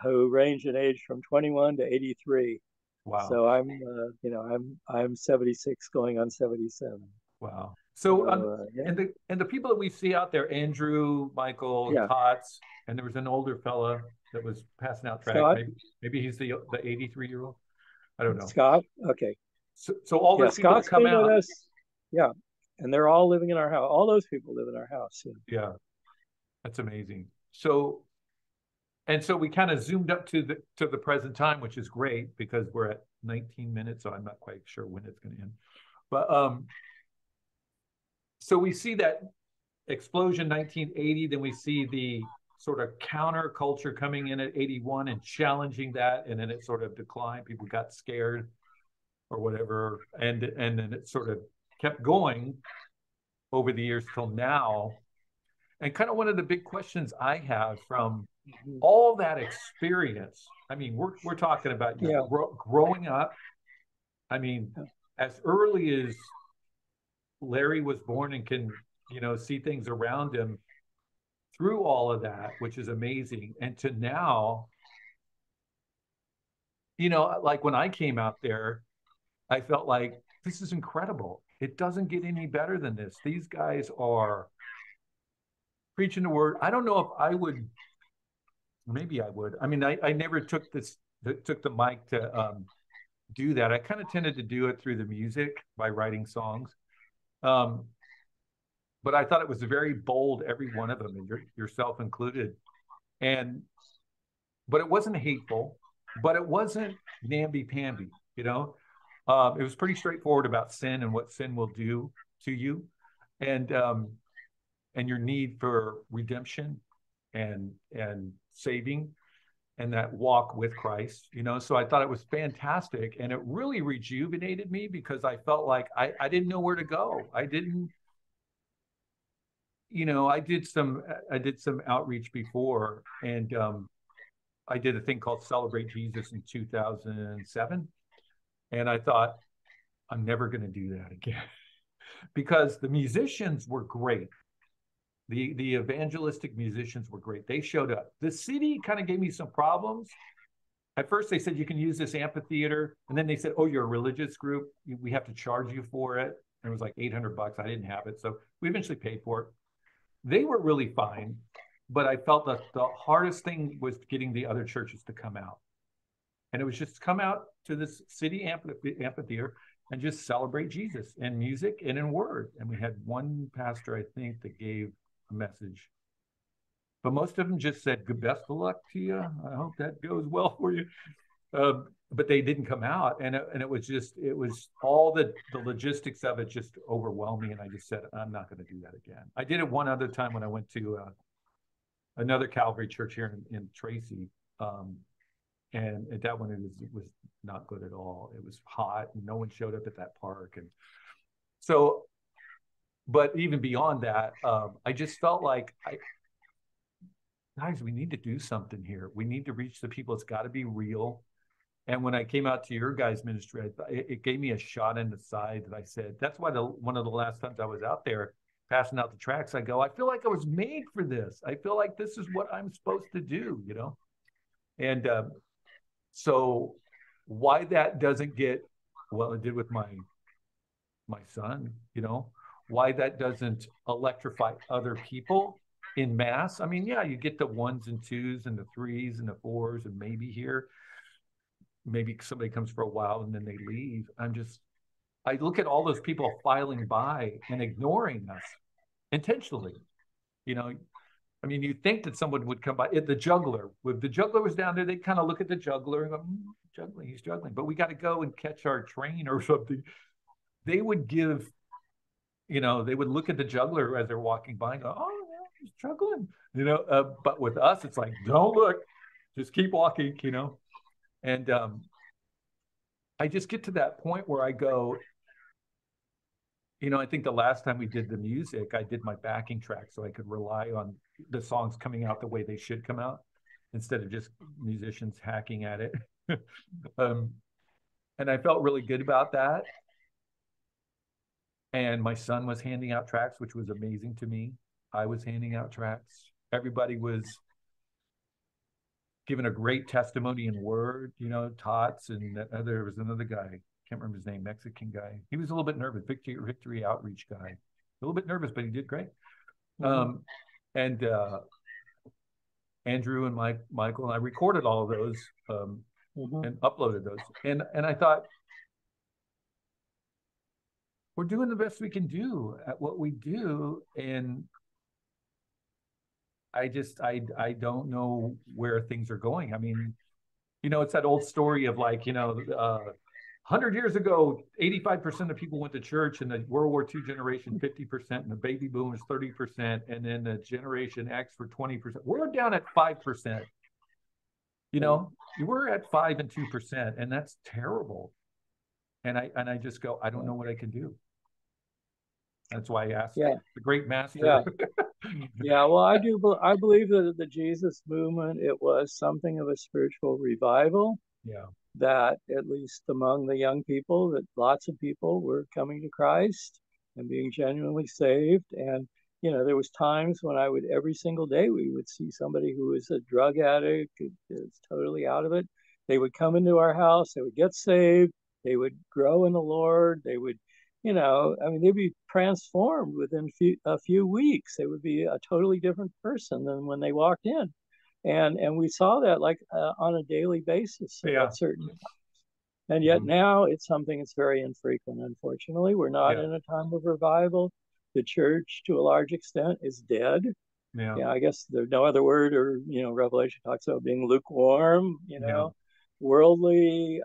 who range in age from 21 to 83. Wow. So I'm 76 going on 77. Wow. So So, yeah, and the people that we see out there, Andrew, Michael, yeah. Tots, and there was an older fella that was passing out tracts. Scott, Maybe he's the 83-year-old. I don't know. Scott. Okay, So all yeah. those people that Scott's come been with out, us. Yeah, and they're all living in our house. All those people live in our house. Yeah. yeah, that's amazing. So and so we kind of zoomed up to the present time, which is great because we're at 19 minutes, so I'm not quite sure when it's going to end. But so we see that explosion 1980, then we see the sort of counterculture coming in at 81 and challenging that, and then it sort of declined. People got scared or whatever, and then it sort of kept going over the years till now. And kind of one of the big questions I have from Mhm. all that experience, I mean, we're talking about you Yeah. growing up. I mean, Yeah. as early as Larry was born and can, see things around him through all of that, which is amazing. And to now, like when I came out there, I felt like this is incredible. It doesn't get any better than this. These guys are preaching the word. I don't know if I would, maybe I would. I mean, I never took the mic to do that. I kind of tended to do it through the music by writing songs. Um, but I thought it was very bold, every one of them, and yourself included. And but it wasn't hateful, but it wasn't namby-pamby, It was pretty straightforward about sin and what sin will do to you, and and your need for redemption and saving and that walk with Christ. So I thought it was fantastic, and it really rejuvenated me because I felt like I didn't know where to go. I didn't, I did some outreach before, and I did a thing called Celebrate Jesus in 2007. And I thought, I'm never going to do that again because the musicians were great. The evangelistic musicians were great. They showed up. The city kind of gave me some problems. At first, they said you can use this amphitheater. And then they said, oh, you're a religious group. We have to charge you for it. And it was like $800. I didn't have it. So we eventually paid for it. They were really fine. But I felt that the hardest thing was getting the other churches to come out. And it was just come out to this city amphitheater and just celebrate Jesus in music and in word. And we had one pastor, I think, that gave a message, but most of them just said, "Good best of luck to you. I hope that goes well for you." But they didn't come out, and it was all the logistics of it just overwhelmed me, and I just said, "I'm not going to do that again." I did it one other time when I went to another Calvary church here in Tracy. Um, and at that one it was not good at all. It was hot and no one showed up at that park. And so, but even beyond that, I just felt like, guys, we need to do something here. We need to reach the people. It's got to be real. And when I came out to your guys' ministry, it gave me a shot in the side that I said, that's why one of the last times I was out there passing out the tracks, I go, I feel like I was made for this. I feel like this is what I'm supposed to do. And so why that doesn't get, well, it did with my son, why that doesn't electrify other people in mass. I mean, yeah, you get the ones and twos and the threes and the fours, and maybe somebody comes for a while and then they leave. I look at all those people filing by and ignoring us intentionally. You know, I mean, you think that someone would come by. The juggler, if the juggler was down there, they kind of look at the juggler and go, juggling, he's juggling, but we got to go and catch our train or something. They would they would look at the juggler as they're walking by and go, oh, yeah, he's juggling. But with us, it's like, don't look, just keep walking. And I just get to that point where I go, I think the last time we did the music, I did my backing track so I could rely on the songs coming out the way they should come out instead of just musicians hacking at it. um, and I felt really good about that. And my son was handing out tracks, which was amazing to me. I was handing out tracks. Everybody was given a great testimony in word, Tots, and there was another guy, can't remember his name, Mexican guy. He was a little bit nervous, Victory Outreach guy. A little bit nervous, but he did great. And Andrew and Michael and I recorded all of those and uploaded those. And I thought, we're doing the best we can do at what we do. And I don't know where things are going. I mean, it's that old story of like, 100 years ago, 85% of people went to church, and the World War II generation, 50%, and the baby boomers, 30%, and then the Generation X for 20%. We're down at 5%. We're at 5 and 2%, and that's terrible. And I just go, I don't know what I can do. That's why I asked the great master. Yeah, well, I believe that the Jesus movement, it was something of a spiritual revival. Yeah. That at least among the young people, that lots of people were coming to Christ and being genuinely saved. And, there was times when every single day, we would see somebody who was a drug addict, who was totally out of it. They would come into our house, they would get saved, they would grow in the Lord, they would, they'd be transformed within a few weeks. They would be a totally different person than when they walked in. And we saw that like on a daily basis at certain times. And yet now it's something that's very infrequent, unfortunately. We're not in a time of revival. The church, to a large extent, is dead. I guess there's no other word, or, Revelation talks about being lukewarm, worldly,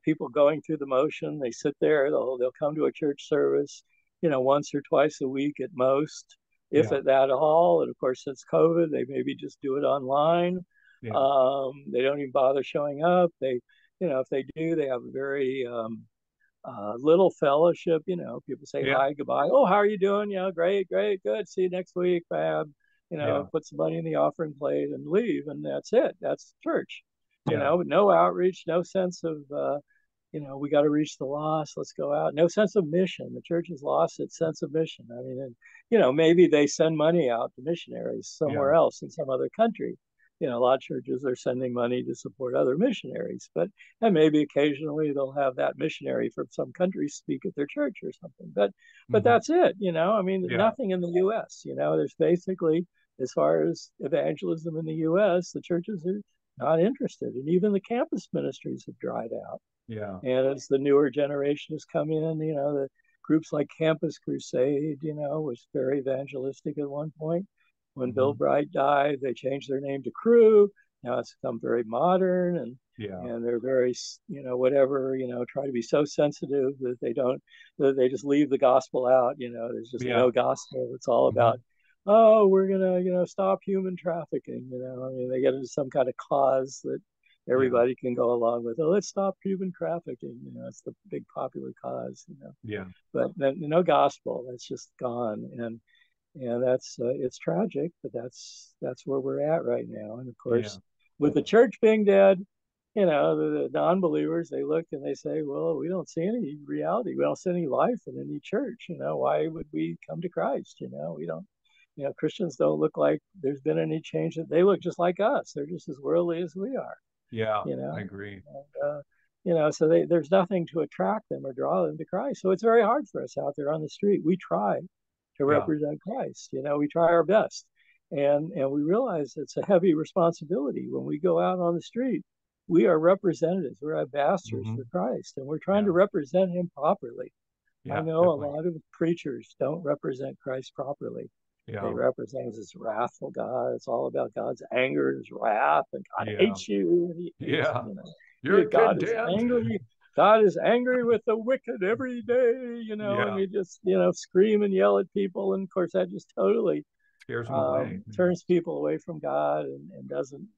people going through the motion. They sit there, they'll come to a church service, once or twice a week at most, if at that all. And of course, since COVID, they maybe just do it online. They don't even bother showing up. If they do, they have a very little fellowship. People say hi, goodbye. Oh, how are you doing? Great, good. See you next week, Fab. Put some money in the offering plate and leave, and that's it. That's church. No outreach, no sense of we got to reach the lost. Let's go out. No sense of mission. The church has lost its sense of mission. I mean, and, maybe they send money out to missionaries somewhere else in some other country. A lot of churches are sending money to support other missionaries, and maybe occasionally they'll have that missionary from some country speak at their church or something. But that's it. Nothing in the U.S. There's basically, as far as evangelism in the U.S., the churches are not interested, and even the campus ministries have dried out. And as the newer generation has come in, the groups like Campus Crusade, was very evangelistic at one point. When Bill Bright died, they changed their name to Cru. Now it's become very modern, and they're very, try to be so sensitive that they just leave the gospel out. There's just no gospel. It's all about, oh, we're gonna, stop human trafficking. They get into some kind of cause that everybody can go along with. Oh, let's stop human trafficking. It's the big popular cause. But no gospel. That's just gone, and that's it's tragic, but that's where we're at right now. And of course, with the church being dead, the non-believers, they look and they say, well, we don't see any reality. We don't see any life in any church. Why would we come to Christ? We don't. Christians don't look like there's been any change. They look just like us. They're just as worldly as we are. I agree. And, so there's nothing to attract them or draw them to Christ. So it's very hard for us out there on the street. We try to represent Christ. We try our best. And we realize it's a heavy responsibility when we go out on the street. We are representatives. We're ambassadors for Christ, and we're trying to represent him properly. I know definitely. A lot of preachers don't represent Christ properly. They represent this wrathful God. It's all about God's anger and his wrath, and God hates you. And You're God is angry. God is angry with the wicked every day, and we just, scream and yell at people. And of course, that just totally scares them away. Turns people away from God, and it doesn't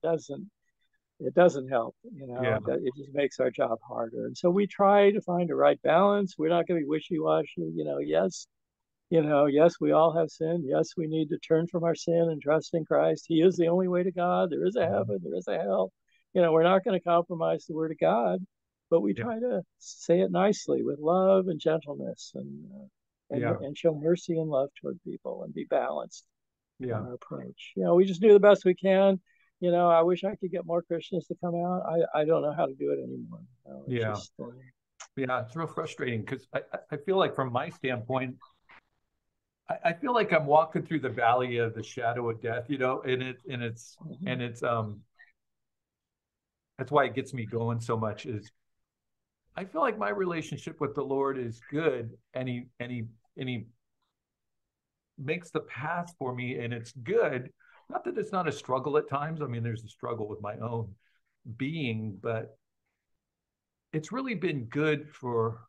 help. It just makes our job harder. And so we try to find a right balance. We're not going to be wishy-washy. Yes, we all have sin. Yes, we need to turn from our sin and trust in Christ. He is the only way to God. There is a heaven. There is a hell. We're not going to compromise the word of God, but we try to say it nicely with love and gentleness, and show mercy and love toward people, and be balanced in our approach. We just do the best we can. I wish I could get more Christians to come out. I don't know how to do it anymore. It's Yeah. just, Yeah. It's real frustrating because I feel like from my standpoint, I feel like I'm walking through the valley of the shadow of death, and it's that's why it gets me going so much is I feel like my relationship with the Lord is good and he makes the path for me and it's good. Not that it's not a struggle at times. I mean, there's a struggle with my own being, but it's really been good for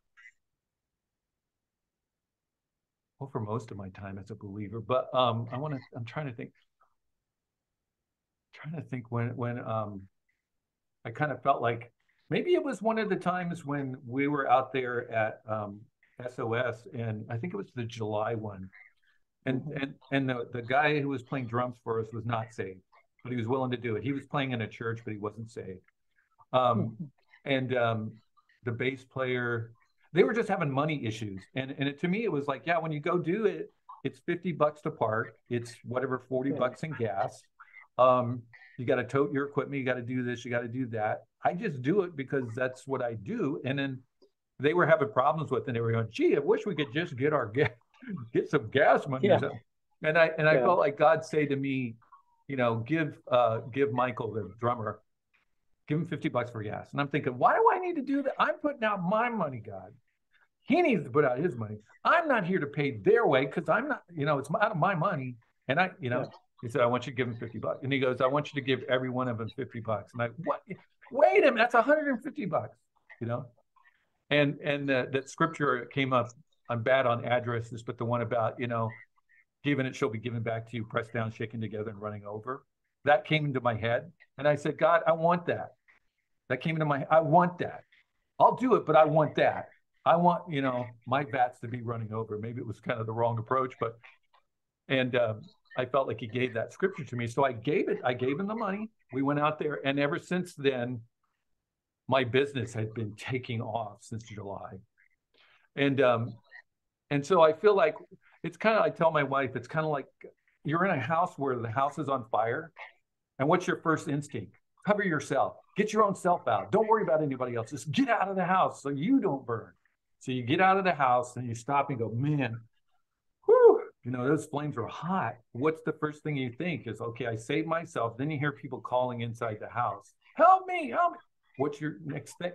well for most of my time as a believer. But I'm trying to think when I kind of felt like maybe it was one of the times when we were out there at SOS, and I think it was the July one, mhm, and the guy who was playing drums for us was not saved, but he was willing to do it. He was playing in a church, but he wasn't saved. Um, mhm, and the bass player, they were just having money issues, to me it was like, yeah, when you go do it, it's $50 to park, it's whatever forty yeah, bucks in gas. Um, you got to tote your equipment, you got to do this, you got to do that. I just do it because that's what I do. And then they were having problems with it, and they were going, gee, I wish we could just get our gas, get some gas money or yeah, something. And I yeah, felt like God say to me, give Michael, the drummer, give him $50 for gas. And I'm thinking, why do I need to do that? I'm putting out my money, God. He needs to put out his money. I'm not here to pay their way because I'm not, it's out of my money. And yeah, he said, I want you to give him $50. And he goes, I want you to give every one of them $50. And I, what? Wait a minute, that's $150, you know? And that scripture came up. I'm bad on addresses, but the one about, given it shall be given back to you, pressed down, shaken together, and running over. That came into my head. And I said, God, I want that. That came into my, I want that. I'll do it, but I want that. I want, my bats to be running over. Maybe it was kind of the wrong approach, but, and I felt like he gave that scripture to me. So I gave him the money. We went out there. And ever since then, my business had been taking off since July. And, um, and so I feel like it's kind of, I tell my wife, it's kind of like you're in a house where the house is on fire. And what's your first instinct? Cover yourself. Get your own self out. Don't worry about anybody else. Just get out of the house so you don't burn. So you get out of the house and you stop and go, man, whew, those flames are hot. What's the first thing you think is, okay, I saved myself. Then you hear people calling inside the house, help me, help me. What's your next thing?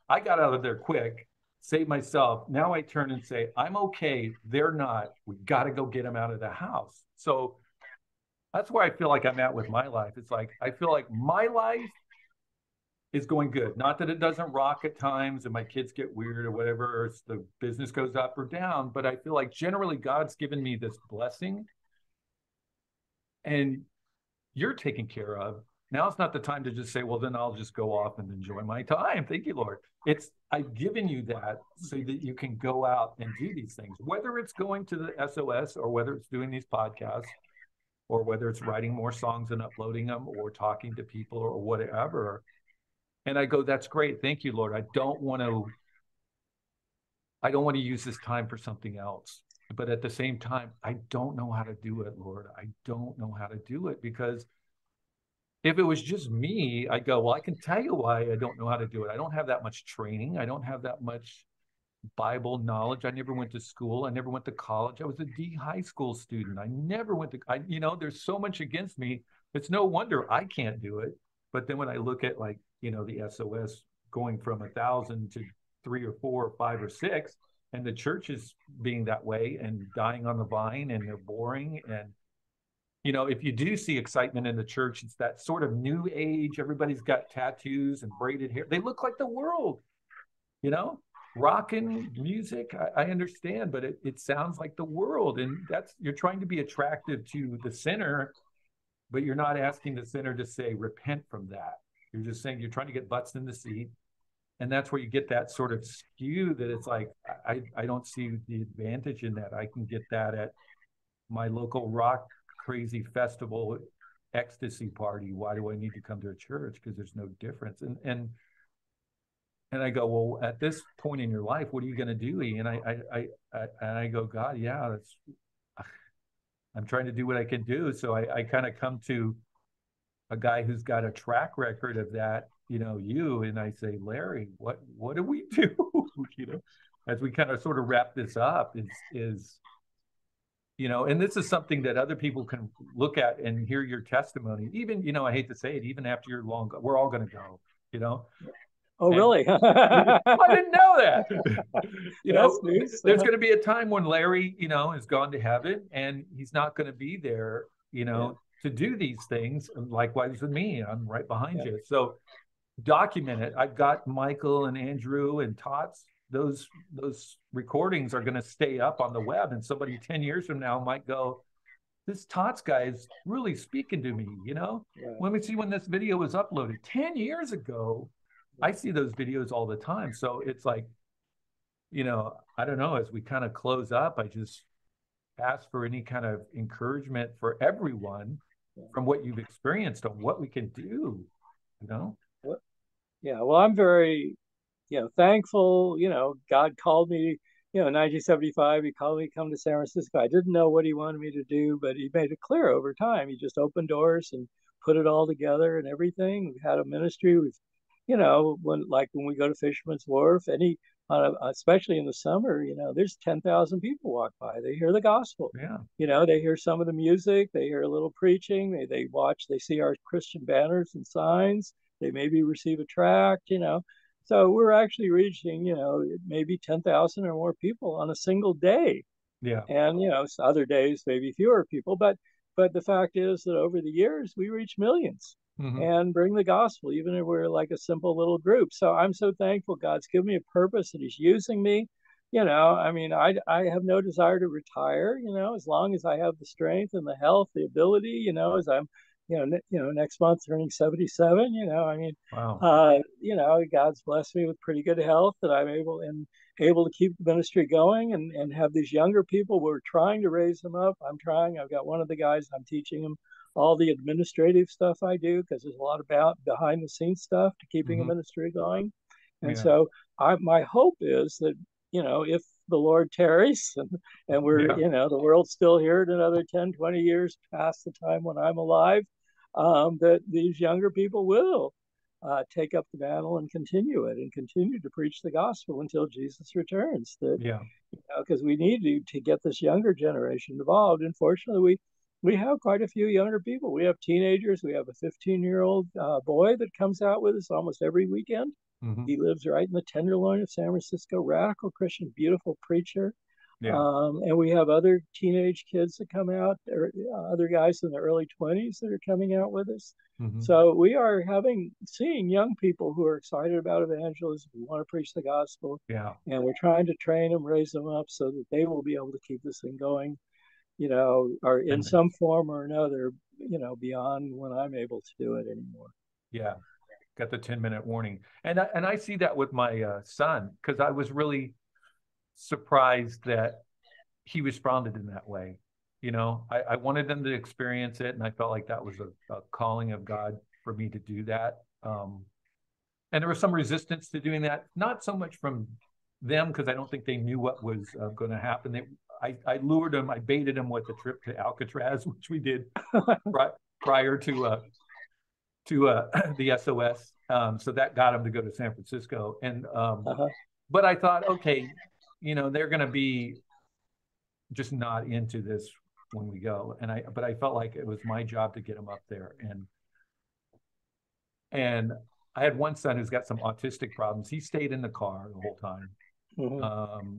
I got out of there quick, saved myself. Now I turn and say, I'm okay. They're not. We got to go get them out of the house. So that's where I feel like I'm at with my life. It's like I feel like my life is going good. Not that it doesn't rock at times and my kids get weird or whatever, or the business goes up or down, but I feel like generally God's given me this blessing and you're taken care of. Now it's not the time to just say, well, then I'll just go off and enjoy my time. Thank you, Lord. It's I've given you that so that you can go out and do these things, whether it's going to the SOS or whether it's doing these podcasts or whether it's writing more songs and uploading them or talking to people or whatever. And I go, that's great. Thank you, Lord. I don't want to use this time for something else. But at the same time, I don't know how to do it, Lord. I don't know how to do it because if it was just me, I go, well, I can tell you why I don't know how to do it. I don't have that much training. I don't have that much Bible knowledge. I never went to school. I never went to college. I was a D high school student. I never went to, there's so much against me. It's no wonder I can't do it. But then when I look at like, the SOS going from 1,000 to 3 or 4 or 5 or 6, and the church is being that way and dying on the vine and they're boring. And, if you do see excitement in the church, it's that sort of new age. Everybody's got tattoos and braided hair. They look like the world, you know rock and music. I understand, but it sounds like the world, and that's you're trying to be attractive to the sinner, but you're not asking the sinner to say repent from that. You're just saying you're trying to get butts in the seat, and that's where you get that sort of skew that it's like I don't see the advantage in that. I can get that at my local rock crazy festival ecstasy party. Why do I need to come to a church? Because there's no difference. And I go, well, at this point in your life, what are you going to do? And I go, God, yeah, that's, I'm trying to do what I can do. So I kind of come to a guy who's got a track record of that, and I say, Larry, what do we do? As we kind of sort of wrap this up and this is something that other people can look at and hear your testimony. Even, I hate to say it, even after you're long, we're all going to go, you know, Oh, and really? I didn't know that. That's news. There's going to be a time when Larry, has gone to heaven and he's not going to be there, Yeah, to do these things. And likewise with me, I'm right behind yeah, you. So document it. I've got Michael and Andrew and Tots. Those recordings are going to stay up on the web, and somebody 10 years from now might go, this Tots guy is really speaking to me. right. Let me see when this video was uploaded 10 years ago. I Yeah. see those videos all the time. So it's like, I don't know, as we kind of close up, I just ask for any kind of encouragement for everyone Yeah. from what you've experienced on what we can do, you know? Yeah, well, I'm very, thankful. God called me, in 1975. He called me to come to San Francisco. I didn't know what he wanted me to do, but he made it clear over time. He just opened doors and put it all together and everything. We've had a ministry. When we go to Fisherman's Wharf, especially in the summer, there's 10,000 people walk by. They hear the gospel. Yeah. They hear some of the music. They hear a little preaching. They watch. They see our Christian banners and signs. They maybe receive a tract. So we're actually reaching, maybe 10,000 or more people on a single day. Yeah. And, other days, maybe fewer people. But the fact is that over the years, we reach millions Mm-hmm. and bring the gospel, even if we're like a simple little group. So I'm so thankful God's given me a purpose that he's using me. I mean, I have no desire to retire, as long as I have the strength and the health, the ability, as I'm, next month turning 77, I mean, Wow. God's blessed me with pretty good health that I'm able to keep the ministry going and have these younger people. We're trying to raise them up. I'm trying. I've got one of the guys, I'm teaching him all the administrative stuff I do because there's a lot about behind the scenes stuff to keeping a Mm-hmm. ministry going. And Yeah. so my hope is that, if the Lord tarries and we're, Yeah. the world's still here in another 10, 20 years past the time when I'm alive, that these younger people will take up the mantle and continue it and continue to preach the gospel until Jesus returns. That Yeah. because we need to get this younger generation involved. Unfortunately, we have quite a few younger people. We have teenagers. We have a 15-year-old boy that comes out with us almost every weekend. Mm-hmm. He lives right in the Tenderloin of San Francisco. Radical Christian, beautiful preacher. Yeah. And we have other teenage kids that come out, or other guys in the early 20s that are coming out with us. Mm-hmm. So we are seeing young people who are excited about evangelism, who want to preach the gospel, Yeah. and we're trying to train them, raise them up so that they will be able to keep this thing going, or in And some form or another, beyond when I'm able to do it anymore. yeah, got the 10-minute warning. And I see that with my son, because I was really surprised that he responded in that way. I wanted them to experience it, and I felt like that was a calling of God for me to do that. And there was some resistance to doing that, not so much from them, because I don't think they knew what was going to happen. I lured them, I baited them with a trip to Alcatraz, which we did prior to the SOS. So that got them to go to San Francisco. Uh-huh. But I thought, okay, they're going to be just not into this when we go. But I felt like it was my job to get them up there. And I had one son who's got some autistic problems. He stayed in the car the whole time. Mm-hmm.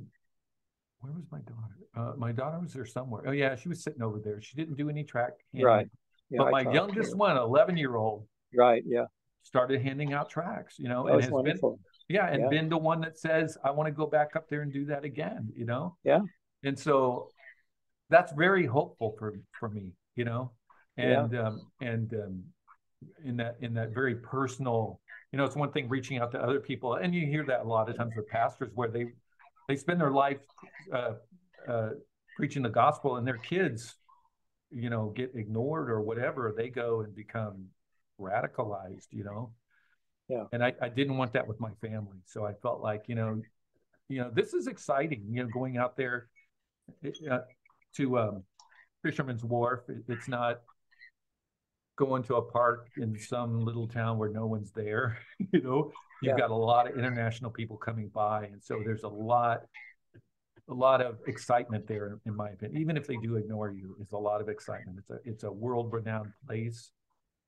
Where was my daughter? My daughter was there somewhere. Oh yeah, she was sitting over there. She didn't do any track handing. Right. Yeah, But I my talked to youngest her. one, 11-year-old, Right. Yeah. started handing out tracks, That and was has been, wonderful. yeah, and Yeah. been the one that says, I want to go back up there and do that again. Yeah. And so that's very hopeful for me. Yeah. And in that very personal, it's one thing reaching out to other people, and you hear that a lot of times with pastors where they spend their life uh, preaching the gospel, and their kids, get ignored or whatever. They go and become radicalized. Yeah. And I didn't want that with my family, so I felt like this is exciting. Going out there to Fisherman's Wharf. It's not going to a park in some little town where no one's there. You know, you've Yeah. got a lot of international people coming by, and so there's a lot of excitement there, in my opinion. Even if they do ignore you, it's a lot of excitement. It's a world renowned place.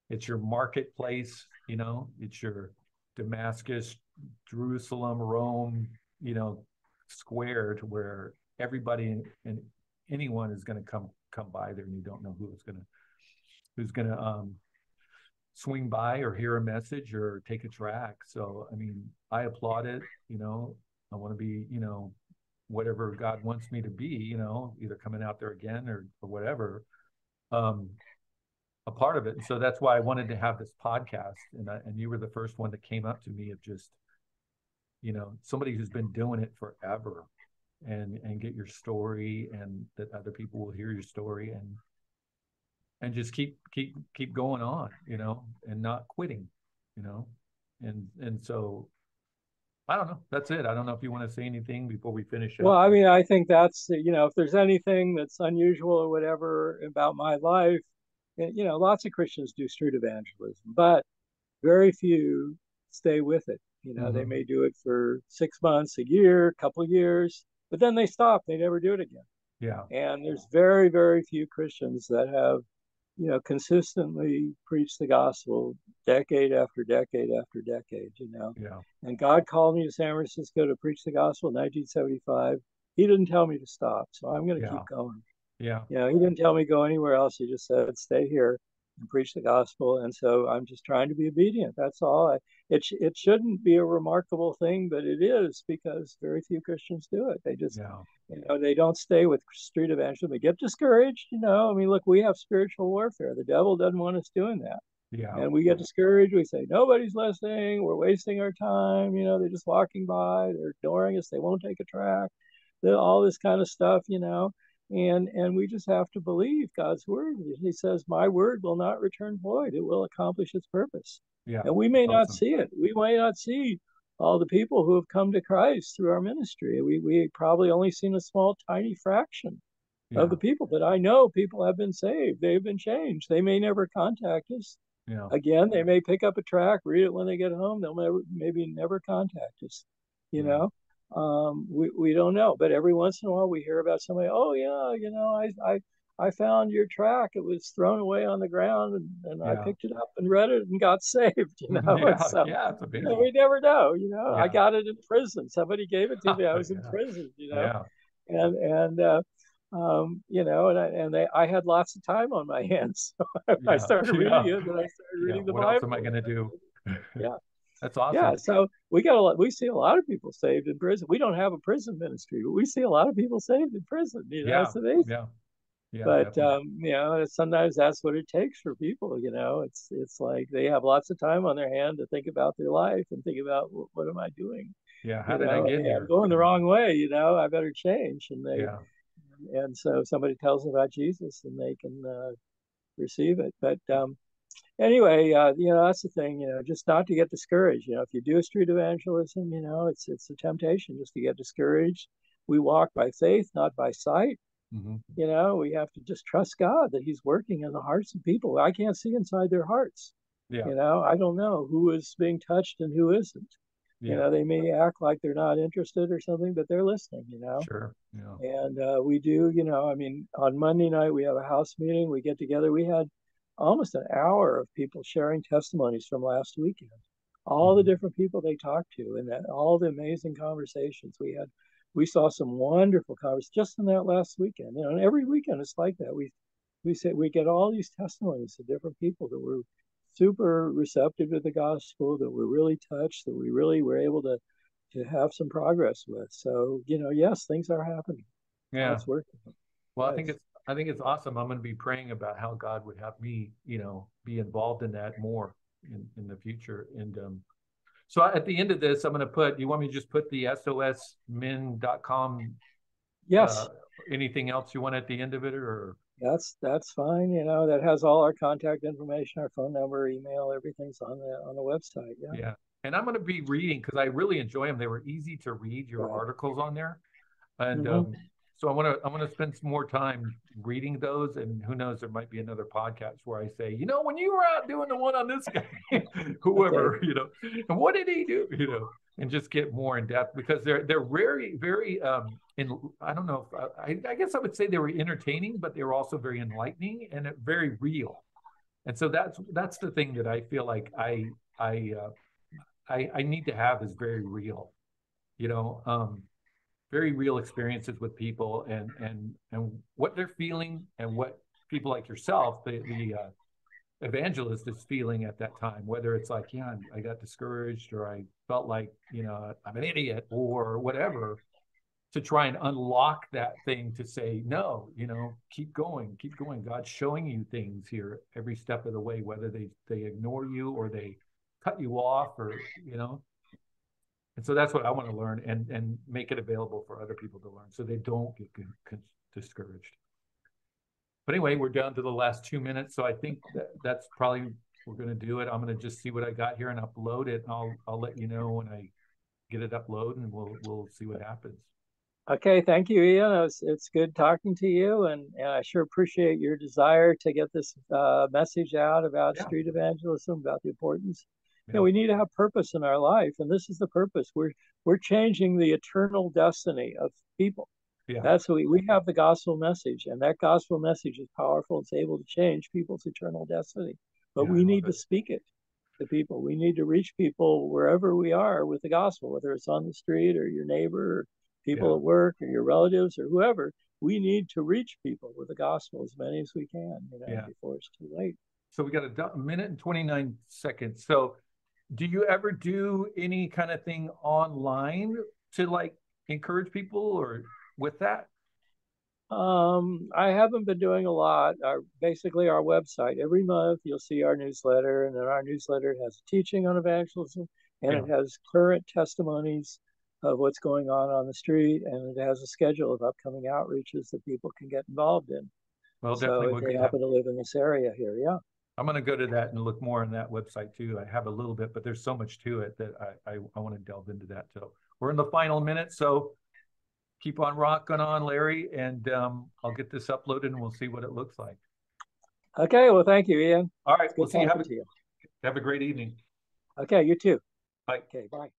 It's your marketplace. You know, it's your Damascus, Jerusalem, Rome. You know, square to where everybody and anyone is going to come by there, and you don't know who's going to swing by or hear a message or take a track. So, I mean, I applaud it. You know, I want to be, whatever God wants me to be, either coming out there again or whatever, um, a part of it. And so that's why I wanted to have this podcast. And you were the first one that came up to me of just, somebody who's been doing it forever, and get your story, and that other people will hear your story, and just keep going on, and not quitting, you know. And so I don't know. That's it. I don't know if you want to say anything before we finish Well, up. I mean, I think that's, if there's anything that's unusual or whatever about my life, lots of Christians do street evangelism, but very few stay with it. They Mm-hmm. may do it for 6 months, a year, a couple of years, but then they stop. They never do it again. Yeah. And there's very, very few Christians that have, consistently preached the gospel decade after decade after decade. Yeah. And God called me to San Francisco to preach the gospel in 1975. He didn't tell me to stop, so I'm going to Yeah. keep going. Yeah. He didn't tell me go anywhere else. He just said, stay here and preach the gospel. And so I'm just trying to be obedient. That's all. It shouldn't be a remarkable thing, but it is, because very few Christians do it. They just, Yeah. they don't stay with street evangelism. They get discouraged. I mean, look, we have spiritual warfare. The devil doesn't want us doing that. Yeah. And we get discouraged. We say, nobody's listening. We're wasting our time. They're just walking by. They're ignoring us. They won't take a track. All this kind of stuff. And we just have to believe God's word. He says, my word will not return void. It will accomplish its purpose. Yeah. And we may That's not awesome. see it. We may not see all the people who have come to Christ through our ministry. We probably only seen a small, tiny fraction of Yeah. the people, but I know people have been saved. They've been changed. They may never contact us. Yeah. Again, they may pick up a track, read it when they get home. They'll maybe never contact us. You Yeah. know, we don't know. But every once in a while, we hear about somebody. Oh yeah, I found your track. It was thrown away on the ground, and I Yeah. picked it up and read it and got saved. And Yeah. so Yeah. It's amazing. we never know. I Yeah. got it in prison. Somebody gave it to me. I was in Yeah. prison. Yeah. And I had lots of time on my hands. So I Yeah. started reading Yeah. it, and I started Yeah. reading the What else am I Bible. going to do? Yeah, That's yeah. awesome. So we see a lot of people saved in prison. We don't have a prison ministry, but we see a lot of people saved in prison. Yeah. It's amazing. Yeah. Yeah. But Definitely. sometimes that's what it takes for people. It's like they have lots of time on their hand to think about their life and think about what am I doing? Yeah. How did I get Hey, I'm here? going the Yeah. wrong way. I better change. Yeah. And so somebody tells them about Jesus, and they can receive it. But anyway, that's the thing. Just not to get discouraged. If you do a street evangelism, it's a temptation just to get discouraged. We walk by faith, not by sight. Mm-hmm. We have to just trust God that He's working in the hearts of people. I can't see inside their hearts. Yeah. I don't know who is being touched and who isn't. Yeah. They may act like they're not interested or something, but they're listening. Sure. Yeah. And we do, I mean, on Monday night, we have a house meeting. We get together. We had almost an hour of people sharing testimonies from last weekend, all the Mm-hmm. different people they talked to, and all the amazing conversations we had. We saw some wonderful conversations just in that last weekend. And every weekend it's like that. We get all these testimonies of different people that were super receptive to the gospel, that were really touched, that we really were able to have some progress with. So, yes, things are happening. Yeah. God's working. Well, I think Yes. it's awesome. I'm going to be praying about how God would have me, be involved in that more in the future. And so at the end of this, I'm going to put. You want me to just put the sosmen.com? Uh, Yes. anything else you want at the end of it, or? That's fine. That has all our contact information, our phone number, email, everything's on the website. Yeah. Yeah. And I'm going to be reading because I really enjoy them. They were easy to read, your Right. articles on there. And Mm-hmm. So I want to spend some more time reading those, and who knows, there might be another podcast where I say, when you were out doing the one on this guy, Okay. whoever, and what did he do, and just get more in depth because they're very very in I don't know if I guess I would say they were entertaining, but they were also very enlightening and very real. And so that's the thing that I feel like I need to have is very real, you know. Very real experiences with people and what they're feeling and what people like yourself, the evangelist, is feeling at that time. Whether it's like, yeah, I got discouraged, or I felt like I'm an idiot, or whatever, to try and unlock that thing to say no, keep going, keep going. God's showing you things here every step of the way, whether they ignore you or they cut you off, or. And so that's what I want to learn and make it available for other people to learn so they don't get discouraged. But anyway, we're down to the last 2 minutes. So I think that's probably, we're going to do it. I'm going to just see what I got here and upload it. I'll let you know when I get it uploaded, and we'll see what happens. Okay, thank you, Ian. It's good talking to you, and I sure appreciate your desire to get this message out about Yeah. street evangelism, about the importance. Yeah. We need to have purpose in our life, and this is the purpose. We're changing the eternal destiny of people. Yeah. That's what we have, the gospel message, and that gospel message is powerful. It's able to change people's eternal destiny, but Yeah, we I love need to it. speak it to people. We need to reach people wherever we are with the gospel, whether it's on the street or your neighbor or people Yeah. at work or your relatives or whoever. We need to reach people with the gospel, as many as we can, Yeah. before it's too late. So we got a minute and 29 seconds. So do you ever do any kind of thing online to like encourage people or with that? I haven't been doing a lot. Basically, our website, every month you'll see our newsletter, and then our newsletter has a teaching on evangelism, and Yeah. it has current testimonies of what's going on the street, and it has a schedule of upcoming outreaches that people can get involved in. Well, So definitely if we're they gonna have. happen to live in this area here, yeah. I'm gonna go to that and look more on that website too. I have a little bit, but there's so much to it that I want to delve into that. So we're in the final minute, so keep on rocking on, Larry, and I'll get this uploaded and we'll see what it looks like. Okay, well, thank you, Ian. All right, It's we'll good see you. talking to you. Have a great evening. Okay, you too. Bye. Okay, bye.